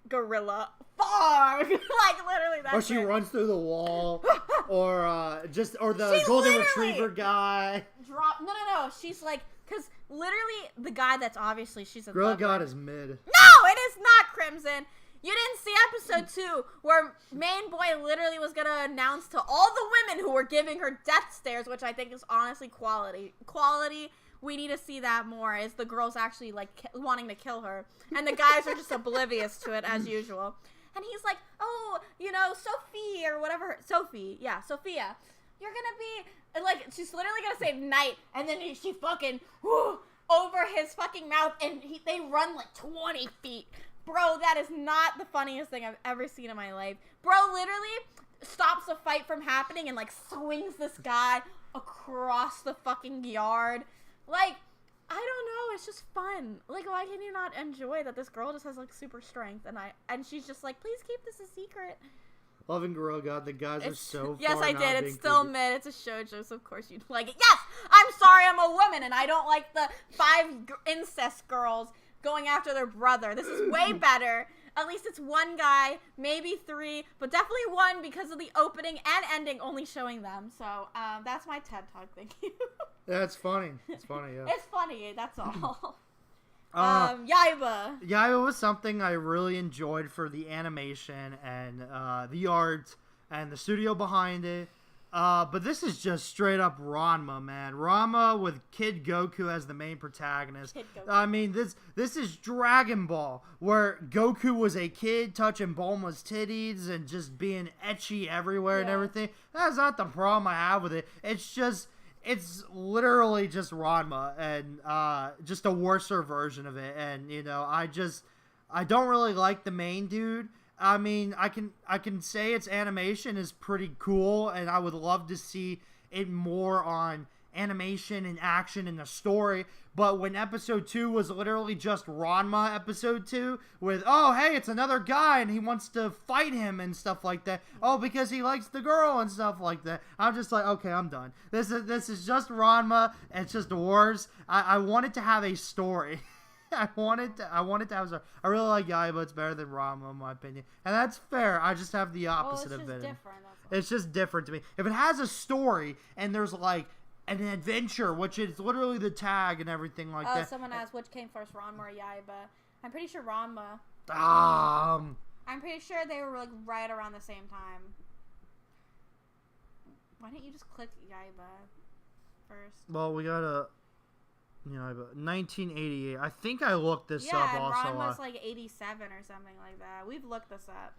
Gorilla Farm. Like, literally, that's Or she runs through the wall. or the golden retriever guy. No. She's, like... Because literally, the guy that's obviously she's in Gorilla love God with. is mid. No, it is not, Crimson. You didn't see episode 2 where Main Boy literally was going to announce to all the women who were giving her death stares, which I think is honestly quality. Quality, we need to see that more, is the girls actually, like, wanting to kill her. And the guys are just oblivious to it, as usual. And he's like, oh, you know, Sophie, or whatever. Sophia. You're going to be, like, she's literally going to say night, and then she fucking, over his fucking mouth, and they run, like, 20 feet. Bro, that is not the funniest thing I've ever seen in my life. Bro literally stops the fight from happening and, like, swings this guy across the fucking yard. Like, I don't know, it's just fun. Like, why can you not enjoy that this girl just has, like, super strength, and she's just like, please keep this a secret. Loving Gorilla God, the guys are so Yes, far I not did. being It's still creepy. mid. It's a shoujo, so of course you'd like it. Yes! I'm sorry I'm a woman, and I don't like the 5 incest girls going after their brother. This is way better. At least it's one guy, maybe 3, but definitely 1 because of the opening and ending only showing them. So, that's my TED Talk. Thank you. Yeah, it's funny. It's funny, yeah. It's funny, that's all. Yaiba. Yaiba was something I really enjoyed for the animation and the art and the studio behind it. But this is just straight up Ranma, man. Ranma with Kid Goku as the main protagonist. I mean, this is Dragon Ball, where Goku was a kid touching Bulma's titties and just being ecchi everywhere and everything. That's not the problem I have with it. It's literally just Ranma and just a worser version of it. And, you know, I don't really like the main dude. I mean, I can say its animation is pretty cool, and I would love to see it more on animation and action and the story. But when episode 2 was literally just Ranma episode 2 with, oh, hey, it's another guy and he wants to fight him and stuff like that. Oh, because he likes the girl and stuff like that. I'm just like, okay, I'm done. This is just Ranma. It's just wars. I wanted to have a story. I wanted to have a... I really like Yaiba. It's better than Ranma, in my opinion. And that's fair. I just have the opposite of it. It's just different to me. If it has a story and there's, like, an adventure, which is literally the tag and everything like that. Someone asked which came first, Ranma or Yaiba. I'm pretty sure Ranma. I'm pretty sure they were, like, right around the same time. Why didn't you just click Yaiba first? Well, we gotta... You know, 1988. I think I looked this up also. Yeah, Ranma's like 87 or something like that. We've looked this up.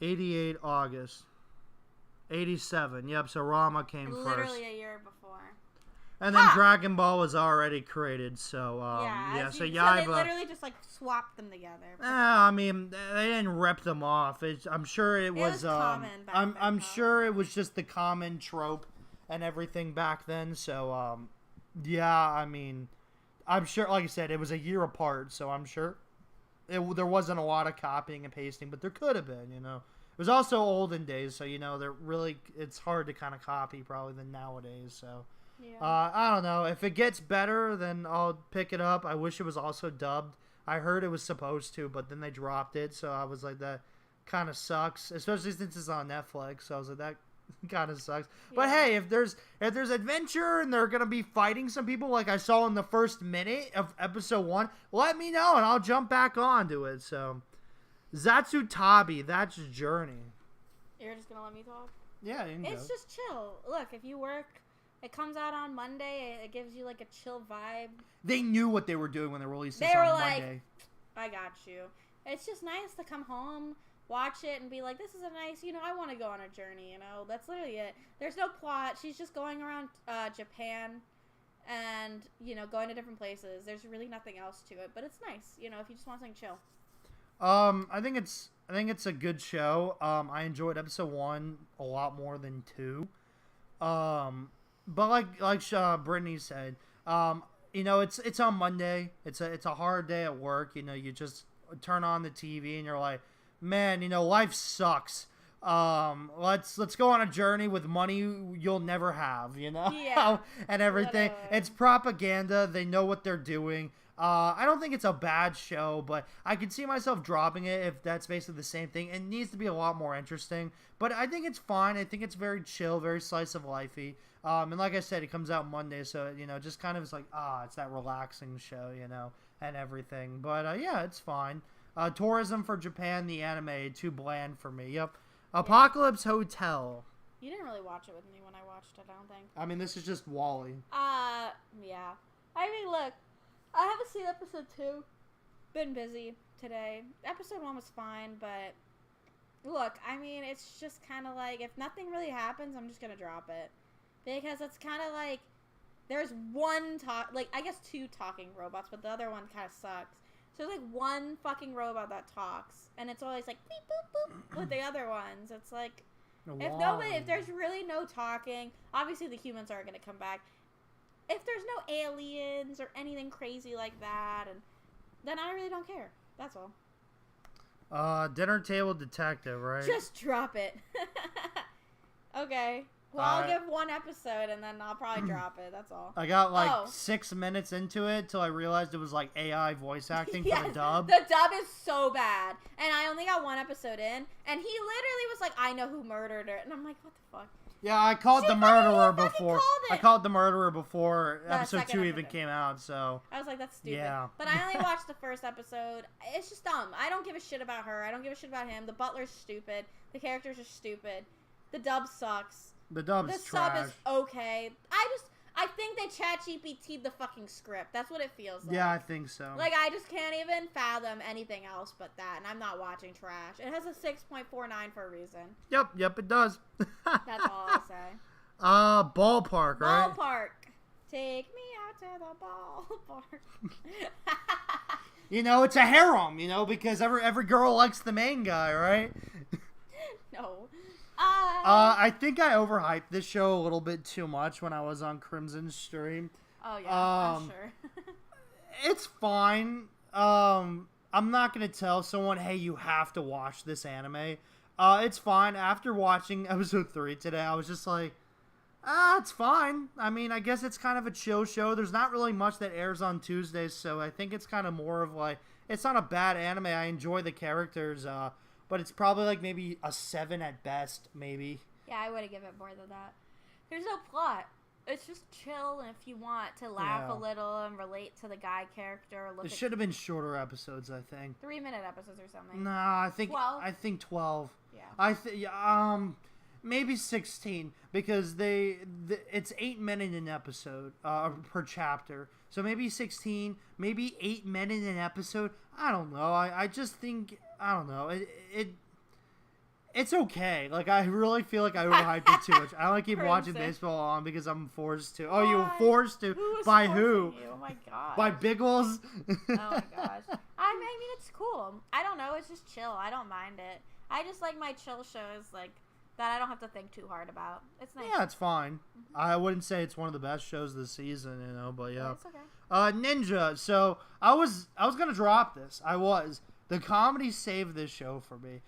88 August. 87. Yep, so Ranma came first. Literally a year before. And then Dragon Ball was already created, so so Yaiba. So they literally just like swapped them together. I mean, they didn't rip them off. I'm sure it was common back I'm sure it was just the common trope and everything back then, so yeah, I mean, I'm sure, like I said, it was a year apart, so I'm sure there wasn't a lot of copying and pasting, but there could have been, you know. It was also olden days, so, you know, it's hard to kind of copy probably than nowadays, so. Yeah. I don't know. If it gets better, then I'll pick it up. I wish it was also dubbed. I heard it was supposed to, but then they dropped it, so I was like, that kind of sucks, especially since it's on Netflix, so I was like, that kind of sucks. Yeah. But hey, if there's adventure and they're gonna be fighting some people like I saw in the first minute of episode 1, let me know and I'll jump back onto it. So Zatsutabi, that's Journey. You're just gonna let me talk? Yeah, you can It's just chill. Look, if you work, it comes out on Monday. It gives you like a chill vibe. They knew what they were doing when they released this on Monday. I got you. It's just nice to come home, watch it and be like, this is a nice, I want to go on a journey, That's literally it. There's no plot. She's just going around Japan and, going to different places. There's really nothing else to it, but it's nice, if you just want something chill. I think it's a good show. I enjoyed episode 1 a lot more than 2. But like Brittany said, it's on Monday. It's a hard day at work. You just turn on the TV and you're like, man, life sucks. Let's go on a journey with money you'll never have, Yeah. and everything. Whatever. It's propaganda. They know what they're doing. I don't think it's a bad show, but I can see myself dropping it if that's basically the same thing. It needs to be a lot more interesting, but I think it's fine. I think it's very chill, very slice of lifey. And like I said, it comes out Monday, so, just kind of is like, it's that relaxing show, and everything. But, yeah, it's fine. Tourism for Japan, the anime, too bland for me. Yep. Apocalypse Hotel. You didn't really watch it with me when I watched it, I don't think. I mean, this is just Wall-E. Yeah. I mean, look, I haven't seen episode 2. Been busy today. Episode 1 was fine, but look, I mean, it's just kind of like, if nothing really happens, I'm just going to drop it. Because it's kind of like, there's I guess 2 talking robots, but the other one kind of sucks. So there's like one fucking robot that talks, and it's always like beep boop boop with the other ones. It's like, if there's really no talking, obviously the humans aren't going to come back. If there's no aliens or anything crazy like that, then I really don't care. That's all. Dinner Table Detective, right? Just drop it. Okay. Well, I'll give 1 episode, and then I'll probably drop it. That's all. I got 6 minutes into it till I realized it was like AI voice acting for the dub. The dub is so bad. And I only got 1 episode in, and he literally was like, I know who murdered her. And I'm like, what the fuck? Yeah, I called the murderer before. I called the murderer before episode 2 even came out, so. I was like, that's stupid. Yeah. But I only watched the first episode. It's just dumb. I don't give a shit about her. I don't give a shit about him. The butler's stupid. The characters are stupid. The dub sucks. The dub's trash. Sub is okay. I think they ChatGPT'd the fucking script. That's what it feels like. Yeah, I think so. Like, I just can't even fathom anything else but that, and I'm not watching trash. It has a 6.49 for a reason. Yep, it does. That's all I'll say. Ballpark, right? Ballpark. Take me out to the ballpark. It's a harem, because every girl likes the main guy, right? No. I think I overhyped this show a little bit too much when I was on Crimson's stream. Oh, yeah, I'm sure. It's fine. I'm not going to tell someone, hey, you have to watch this anime. It's fine. After watching episode 3 today, I was just like, it's fine. I mean, I guess it's kind of a chill show. There's not really much that airs on Tuesdays, so I think it's kind of more of like, it's not a bad anime. I enjoy the characters, but it's probably like maybe a 7 at best, maybe. Yeah, I would have given it more than that. There's no plot. It's just chill, and if you want to laugh a little and relate to the guy character, It should have been shorter episodes, I think. 3-minute episodes or something. Nah, I think 12. I think 12. Yeah. Maybe 16 because it's 8 minutes an episode per chapter. So maybe 16, maybe 8 minutes an episode. I don't know. I just think I don't know. It's okay. Like, I really feel like I overhyped it too much. I only keep watching baseball on because I'm forced to. Oh, you were forced to? By who? You? Oh my god. By Biggles? Oh my gosh. I mean, it's cool. I don't know. It's just chill. I don't mind it. I just like my chill shows, like, that I don't have to think too hard about. It's nice. Yeah, it's fine. Mm-hmm. I wouldn't say it's one of the best shows this season, but yeah. It's okay. Ninja. So, I was going to drop this. I was. The comedy saved this show for me.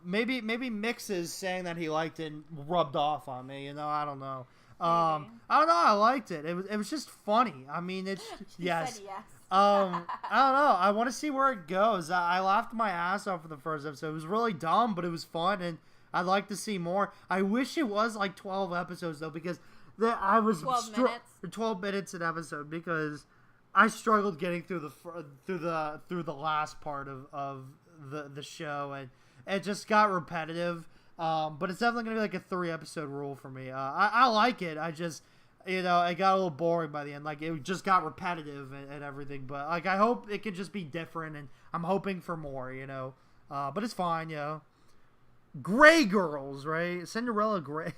Maybe Mixes saying that he liked it rubbed off on me. I don't know. I don't know. I liked it. It was just funny. I mean, it's yes. Said yes. I don't know. I want to see where it goes. I laughed my ass off for the first episode. It was really dumb, but it was fun, and I'd like to see more. I wish it was like 12 episodes though, because I was 12 minutes an episode because I struggled getting through the last part of the show, and it just got repetitive. But it's definitely gonna be like a 3-episode rule for me. I like it. I just it got a little boring by the end. Like, it just got repetitive and everything. But like, I hope it could just be different, and I'm hoping for more. But it's fine, yo. Gray Girls, right? Cinderella Gray.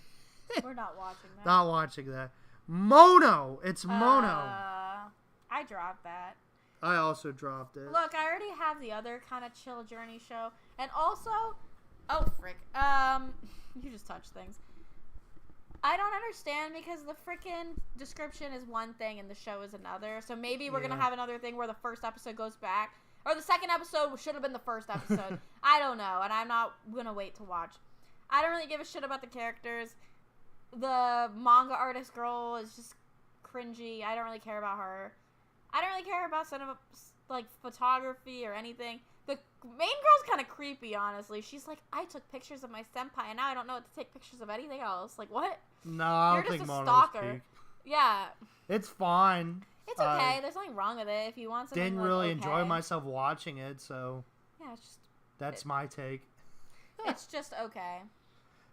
We're not watching that. Not watching that. Mono. It's Mono. I dropped that. I also dropped it. Look, I already have the other kind of chill journey show. And also... Oh, frick. You just touched things. I don't understand because the freaking description is one thing and the show is another. So maybe we're going to have another thing where the first episode goes back. Or the second episode should have been the first episode. I don't know. And I'm not going to wait to watch. I don't really give a shit about the characters. The manga artist girl is just cringy. I don't really care about her. I don't really care about photography or anything. The main girl's kind of creepy, honestly. She's like, I took pictures of my senpai, and now I don't know what to take pictures of anything else. Like, what? No, I don't think Mono's stalker. Peak. Yeah. It's fine. It's okay. There's nothing wrong with it. If you want something, didn't really enjoy myself watching it, so yeah, it's just that's my take. It's just okay.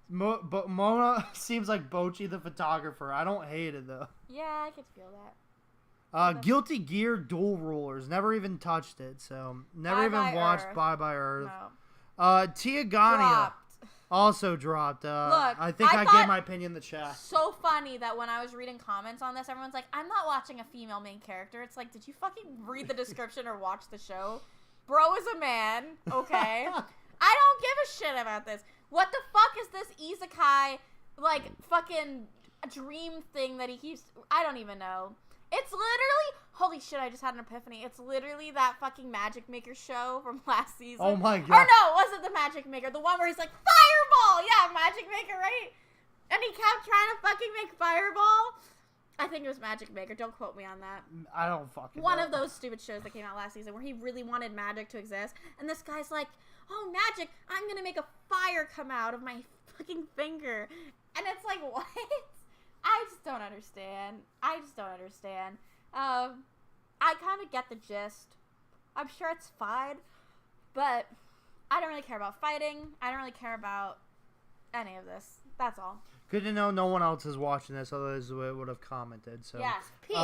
But Mona seems like Bochi the photographer. I don't hate it though. Yeah, I could feel that. Guilty Gear Dual Rulers. Never even touched it, so never even watched Bye Bye Earth. No. Tiagania also dropped. Look, I think I gave my opinion in the chat. So funny that when I was reading comments on this, everyone's like, I'm not watching a female main character. It's like, did you fucking read the description or watch the show? Bro is a man, okay? I don't give a shit about this. What the fuck is this isekai, like, fucking dream thing that he keeps... I don't even know. It's literally... Holy shit, I just had an epiphany. It's literally that fucking Magic Maker show from last season. Oh my god. Or no, it wasn't the Magic Maker. The one where he's like, Fireball! Yeah, Magic Maker, right? And he kept trying to fucking make Fireball. I think it was Magic Maker. Don't quote me on that. I don't fucking One of those stupid shows that came out last season where he really wanted magic to exist. And this guy's like, oh, magic, I'm going to make a fire come out of my fucking finger. And it's like, what? I just don't understand. I kind of get the gist. I'm sure it's fine. But I don't really care about fighting. I don't really care about any of this. That's all. Good to know no one else is watching this, otherwise we would have commented. So yes, peak.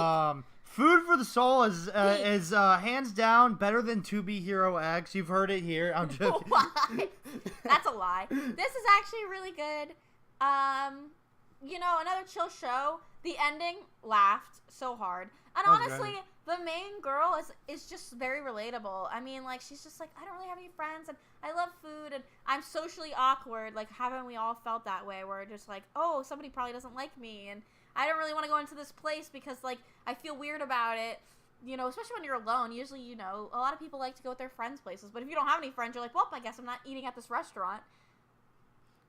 Food for the Soul is hands down better than 2B Hero X. You've heard it here. I'm joking. What? That's a lie. This is actually really good. You know, another chill show. The ending, laughed so hard. And honestly, the main girl is just very relatable. I mean, like, she's just like, I don't really have any friends, and I love food, and I'm socially awkward. Like, haven't we all felt that way, where just like, oh, somebody probably doesn't like me, and I don't really want to go into this place because, like, I feel weird about it. You know, especially when you're alone. Usually, you know, a lot of people like to go with their friends' places, but if you don't have any friends, you're like, well, I guess I'm not eating at this restaurant.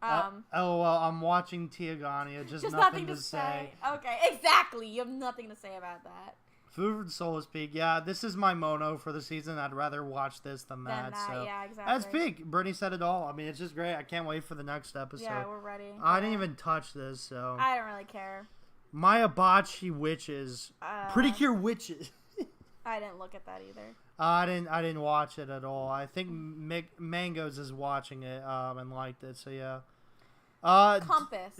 LOL, I'm watching Tiagania. Just nothing to say. Okay, exactly. You have nothing to say about that. Food for the Soul is peak. Yeah, this is my mono for the season. I'd rather watch this than that. So yeah, exactly. That's peak. Brittany said it all. I mean, it's just great. I can't wait for the next episode. Yeah, we're ready. I didn't even touch this, so. I don't really care. Mayabachi Witches. Pretty Cure Witches. I didn't look at that either. I didn't watch it at all. I think Mangoes is watching it and liked it, so yeah. Compass,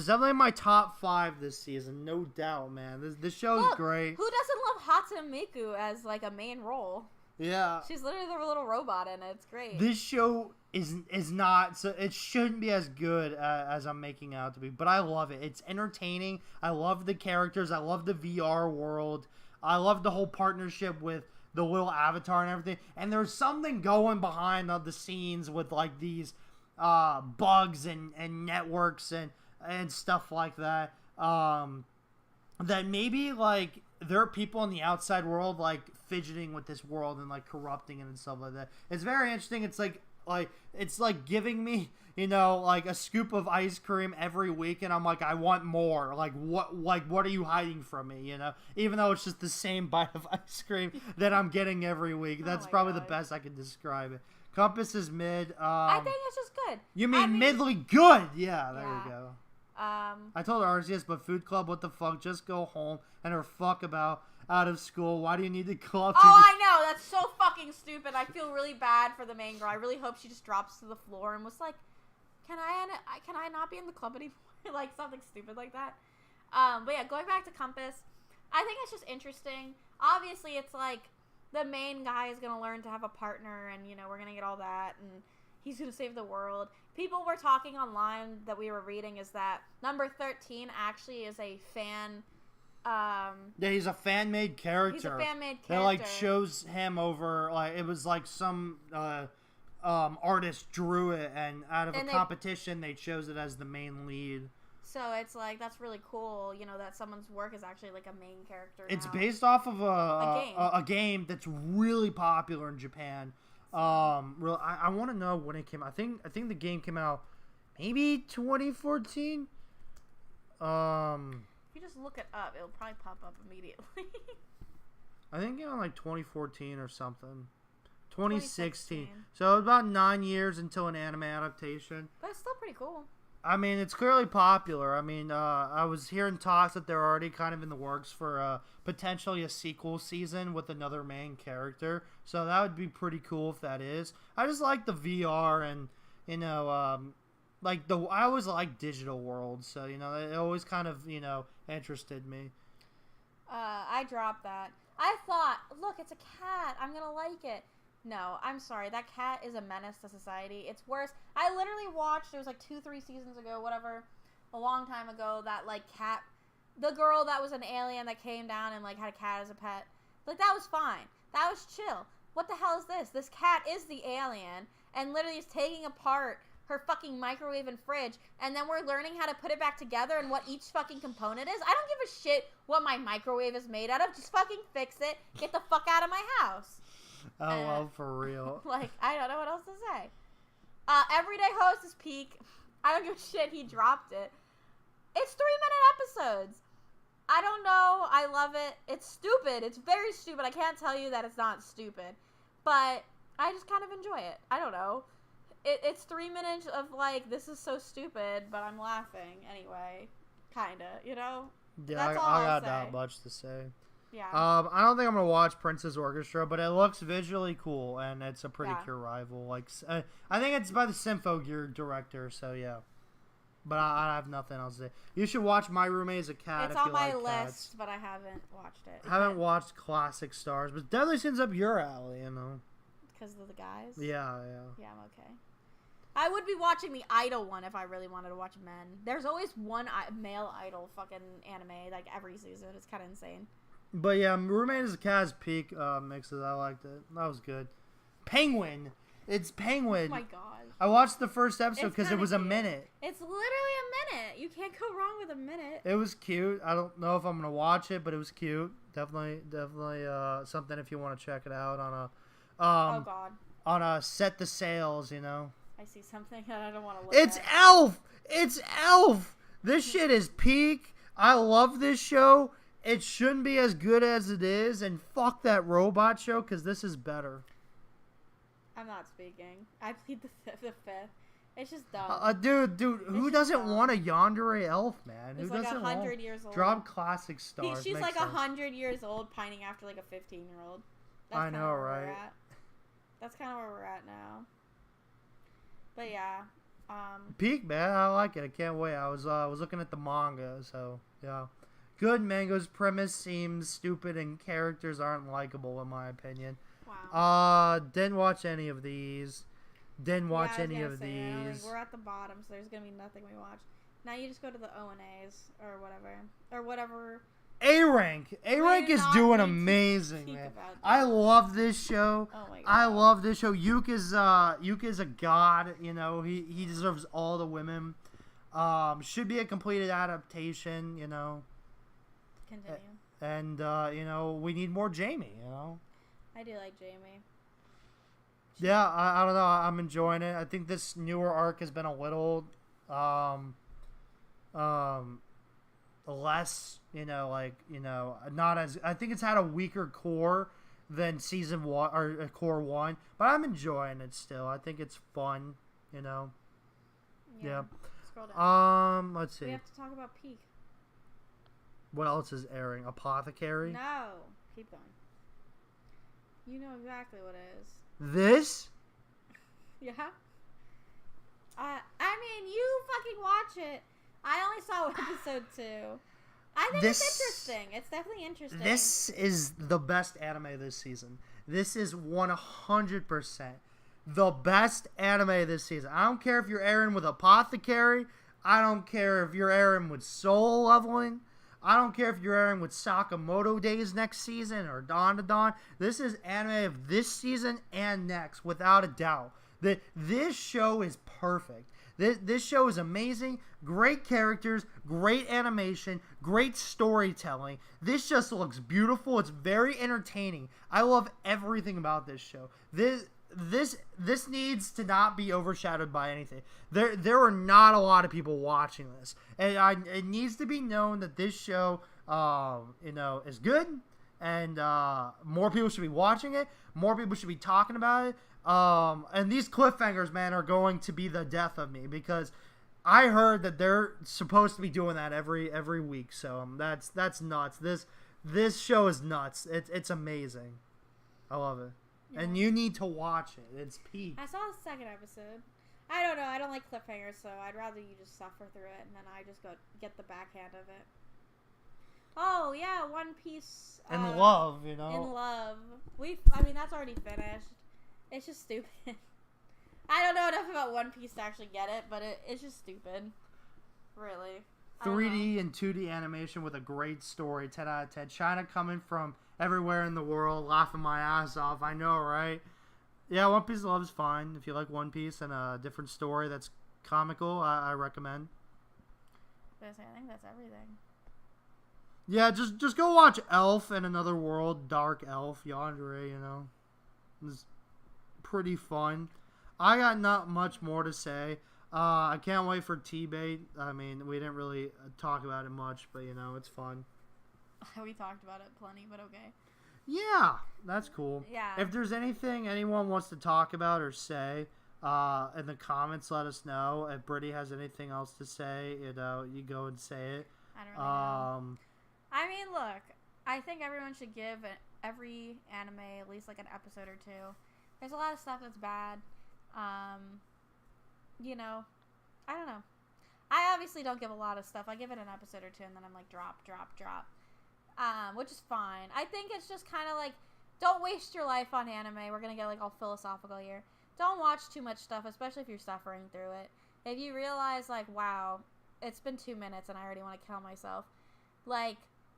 definitely my top 5 this season, no doubt, man. This show's great. Who doesn't love Hatsune Miku as like a main role? Yeah, she's literally the little robot in it. It's great. This show is not, so it shouldn't be as good as I'm making out to be, but I love it. It's entertaining. I love the characters. I love the VR world. I love the whole partnership with the little avatar and everything. And there's something going behind the scenes with like these bugs and networks and stuff like that, that maybe like there are people in the outside world like fidgeting with this world and like corrupting it and stuff like that. It's very interesting. It's like giving me, you know, like a scoop of ice cream every week, and I'm like, I want more. Like what are you hiding from me, you know? Even though it's just the same bite of ice cream that I'm getting every week. That's probably the best I can describe it. Compass is mid. I think it's just good. You mean midly good? Yeah, there we go. I told Arceus, but Food Club, what the fuck? Just go home and her fuck about out of school. Why do you need to go up to I know. That's so fucking stupid. I feel really bad for the main girl. I really hope she just drops to the floor and was like, can I not be in the club anymore? Like something stupid like that. But yeah, going back to Compass, I think it's just interesting. Obviously, it's like the main guy is gonna learn to have a partner, and we're gonna get all that, and he's gonna save the world. People were talking online that we were reading is that number 13 actually is a fan. Yeah, he's a fan-made character. He's a fan-made character. That like shows him over like it was like some artist drew it, and out of a competition they chose it as the main lead. So it's like that's really cool, that someone's work is actually like a main character. It's based off of a game that's really popular in Japan. I want to know when it came out. I think the game came out maybe 2014. If you just look it up, it'll probably pop up immediately. I think it was like 2014 or something. 2016. So about 9 years until an anime adaptation. But it's still pretty cool. I mean, it's clearly popular. I mean, I was hearing talks that they're already kind of in the works for potentially a sequel season with another main character. So that would be pretty cool if that is. I just like the VR and, I always like digital worlds. So, it always kind of, interested me. I dropped that. I thought, look, it's a cat. I'm going to like it. No, I'm sorry. That cat is a menace to society. It's worse. I literally watched, it was like 2-3 seasons ago, whatever, a long time ago, that like cat, the girl that was an alien that came down and like had a cat as a pet. Like that was fine. That was chill. What the hell is this? This cat is the alien and literally is taking apart her fucking microwave and fridge, and then we're learning how to put it back together and what each fucking component is. I don't give a shit what my microwave is made out of. Just fucking fix it. Get the fuck out of my house. Oh, well, for real. Like, I don't know what else to say. Everyday Host is peak. I don't give a shit. He dropped it. It's 3-minute episodes. I don't know. I love it. It's stupid. It's very stupid. I can't tell you that it's not stupid. But I just kind of enjoy it. I don't know. It's 3 minutes of, like, this is so stupid, but I'm laughing anyway. Kinda, Yeah, That's all I I'll got say. not much to say. Yeah. I don't think I'm gonna watch Princess Orchestra, but it looks visually cool, and it's a pretty pure rival. Like, I think it's by the Symphogear director, so yeah. But I have nothing else to say. You should watch My Roommate is a Cat. It's if on you my like list, cats. but I haven't watched it. I haven't watched Classic Stars, but definitely seems up your alley, Because of the guys? Yeah. Yeah, I'm okay. I would be watching the Idol one if I really wanted to watch men. There's always one male Idol fucking anime, like, every season. It's kind of insane. But yeah, Roommate is a Cat's peak mixes. I liked it. That was good. Penguin. It's Penguin. Oh my god. I watched the first episode because it was cute. a minute. It's literally a minute. You can't go wrong with a minute. It was cute. I don't know if I'm gonna watch it, but it was cute. Definitely something if you want to check it out on a oh god. On a Set the Sails, I see something that I don't want to look It's at. Elf! It's Elf! This shit is peak. I love this show. It shouldn't be as good as it is, and fuck that robot show, because this is better. I'm not speaking. I plead the fifth. It's just dumb. Dude, who doesn't want a yandere elf, man? He's Who like doesn't 100 want years old. Drop Classic Stars. She's Makes like sense. 100 years old, pining after like a 15-year-old. I know, right? That's kind of where we're at now. But yeah, peak, man. I like it. I can't wait. I was looking at the manga, so yeah. Good. Mango's premise seems stupid and characters aren't likable in my opinion. Wow. Didn't watch any of these. Didn't watch any of these. We're at the bottom, so there's gonna be nothing we watch. Now you just go to the O&As or whatever. A-Rank is doing amazing, man. I love this show. Oh my god. I love this show. Yuka's a god. He deserves all the women. Should be a completed adaptation. Continue. And we need more Jamie. I do like Jamie. Yeah, I don't know. I'm enjoying it. I think this newer arc has been a little less, not as. I think it's had a weaker core than season 1 or core 1, but I'm enjoying it still. I think it's fun, Yeah. Scroll down. Let's see. We have to talk about Peak. What else is airing? Apothecary? No. Keep going. You know exactly what it is. This? Yeah. I mean, you fucking watch it. I only saw episode 2. I think it's interesting. It's definitely interesting. This is the best anime this season. this is 100% the best anime this season. I don't care if you're airing with Apothecary. I don't care if you're airing with Soul Leveling. I don't care if you're airing with Sakamoto Days next season or Dawn to Dawn. This is anime of this season and next, without a doubt. This show is perfect. This show is amazing. Great characters, great animation, great storytelling. This just looks beautiful. It's very entertaining. I love everything about this show. This needs to not be overshadowed by anything. There are not a lot of people watching this, and it needs to be known that this show, is good, and more people should be watching it. More people should be talking about it. And these cliffhangers, man, are going to be the death of me, because I heard that they're supposed to be doing that every week. So that's nuts. This show is nuts. It's amazing. I love it. Yeah. And you need to watch it. It's peak. I saw the second episode. I don't know. I don't like cliffhangers, so I'd rather you just suffer through it, and then I just go get the backhand of it. Oh, yeah, One Piece. In love, In love. That's already finished. It's just stupid. I don't know enough about One Piece to actually get it, but it's just stupid. Really. 3D and 2D animation with a great story. 10 out of 10. China coming from everywhere in the world, laughing my ass off. I know, right? Yeah, One Piece of Love is fine. If you like One Piece and a different story that's comical, I recommend. I think that's everything. Yeah, just go watch Elf in Another World, Dark Elf, Yandere, It's pretty fun. I got not much more to say. I can't wait for T-Bait. We didn't really talk about it much, but, it's fun. We talked about it plenty, but okay. Yeah, that's cool. Yeah. If there's anything anyone wants to talk about or say, in the comments, let us know. If Brittany has anything else to say, you go and say it. I don't really know. Look, I think everyone should give every anime at least like an episode or two. There's a lot of stuff that's bad. I don't know. I obviously don't give a lot of stuff. I give it an episode or two, and then I'm like, drop. Which is fine. I think it's just kind of like, don't waste your life on anime. We're going to get like all philosophical here. Don't watch too much stuff, especially if you're suffering through it. If you realize like, wow, it's been 2 minutes and I already want to kill myself. Like,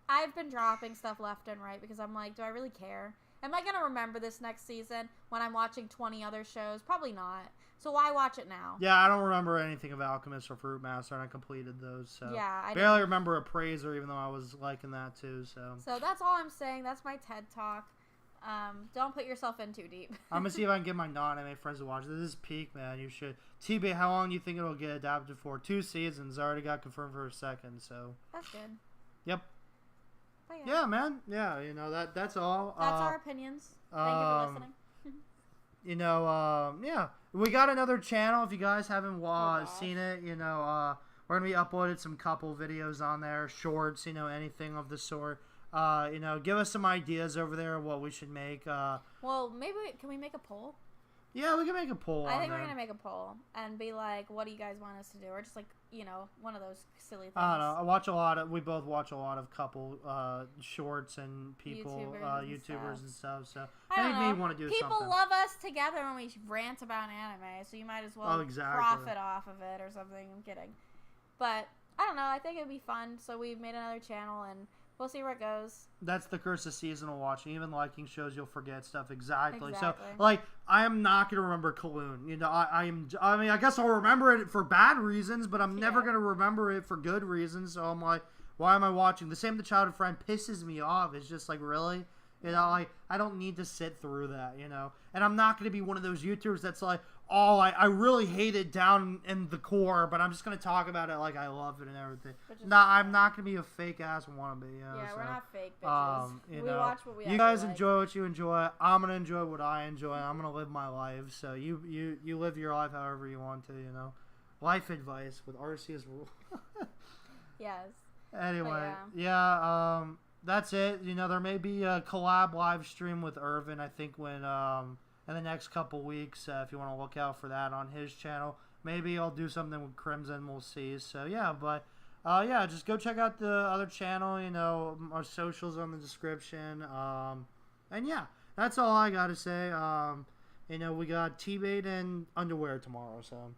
I've been dropping stuff left and right because I'm like, do I really care? Am I going to remember this next season when I'm watching 20 other shows? Probably not. So why watch it now? Yeah, I don't remember anything of Alchemist or Fruit Master, and I completed those. So yeah, I barely remember Appraiser, even though I was liking that too. So that's all I'm saying. That's my TED Talk. Don't put yourself in too deep. I'm going to see if I can get my non-anime friends to watch. This is peak, man. You should. TB, how long do you think it'll get adapted for? 2 seasons. Already got confirmed for a second, so. That's good. Yep. Yeah, man. Yeah, that's all. That's our opinions. Thank you for listening. Yeah. We got another channel. If you guys haven't seen it, we're going to be uploaded some couple videos on there, shorts, anything of the sort. Give us some ideas over there of what we should make. Well, maybe, can we make a poll? Yeah, we can make a poll. I think we're going to make a poll and be like, what do you guys want us to do? Or just like, one of those silly things. I don't know. We both watch a lot of couple shorts and people, YouTubers and stuff. So maybe we want to do something. People love us together when we rant about anime, so you might as well profit off of it or something. I'm kidding. But I don't know. I think it would be fun. So we made another channel and we'll see where it goes. That's the curse of seasonal watching. Even liking shows, you'll forget stuff. Exactly. So, like, I am not going to remember Kowloon. I guess I'll remember it for bad reasons, but I'm never going to remember it for good reasons. So I'm like, why am I watching? The Same the Childhood Friend pisses me off. It's just like, really? I don't need to sit through that, And I'm not going to be one of those YouTubers that's like, oh, I really hate it down in the core, but I'm just going to talk about it like I love it and everything. I'm not going to be a fake-ass wannabe. We're not fake bitches. We watch what we You guys enjoy what you enjoy. I'm going to enjoy what I enjoy. I'm going to live my life. So you live your life however you want to, Life advice with Arceus Rules. Yes. Anyway, that's it. There may be a collab live stream with Irvin, I think, when in the next couple weeks, if you want to look out for that on his channel. Maybe I'll do something with Crimson, we'll see. So yeah, but just go check out the other channel, our socials are in the description. And yeah, that's all I gotta say. We got T-Bait and underwear tomorrow, so.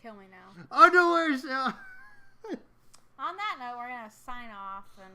Kill me now. Underwear, so. On that note, we're gonna sign off and.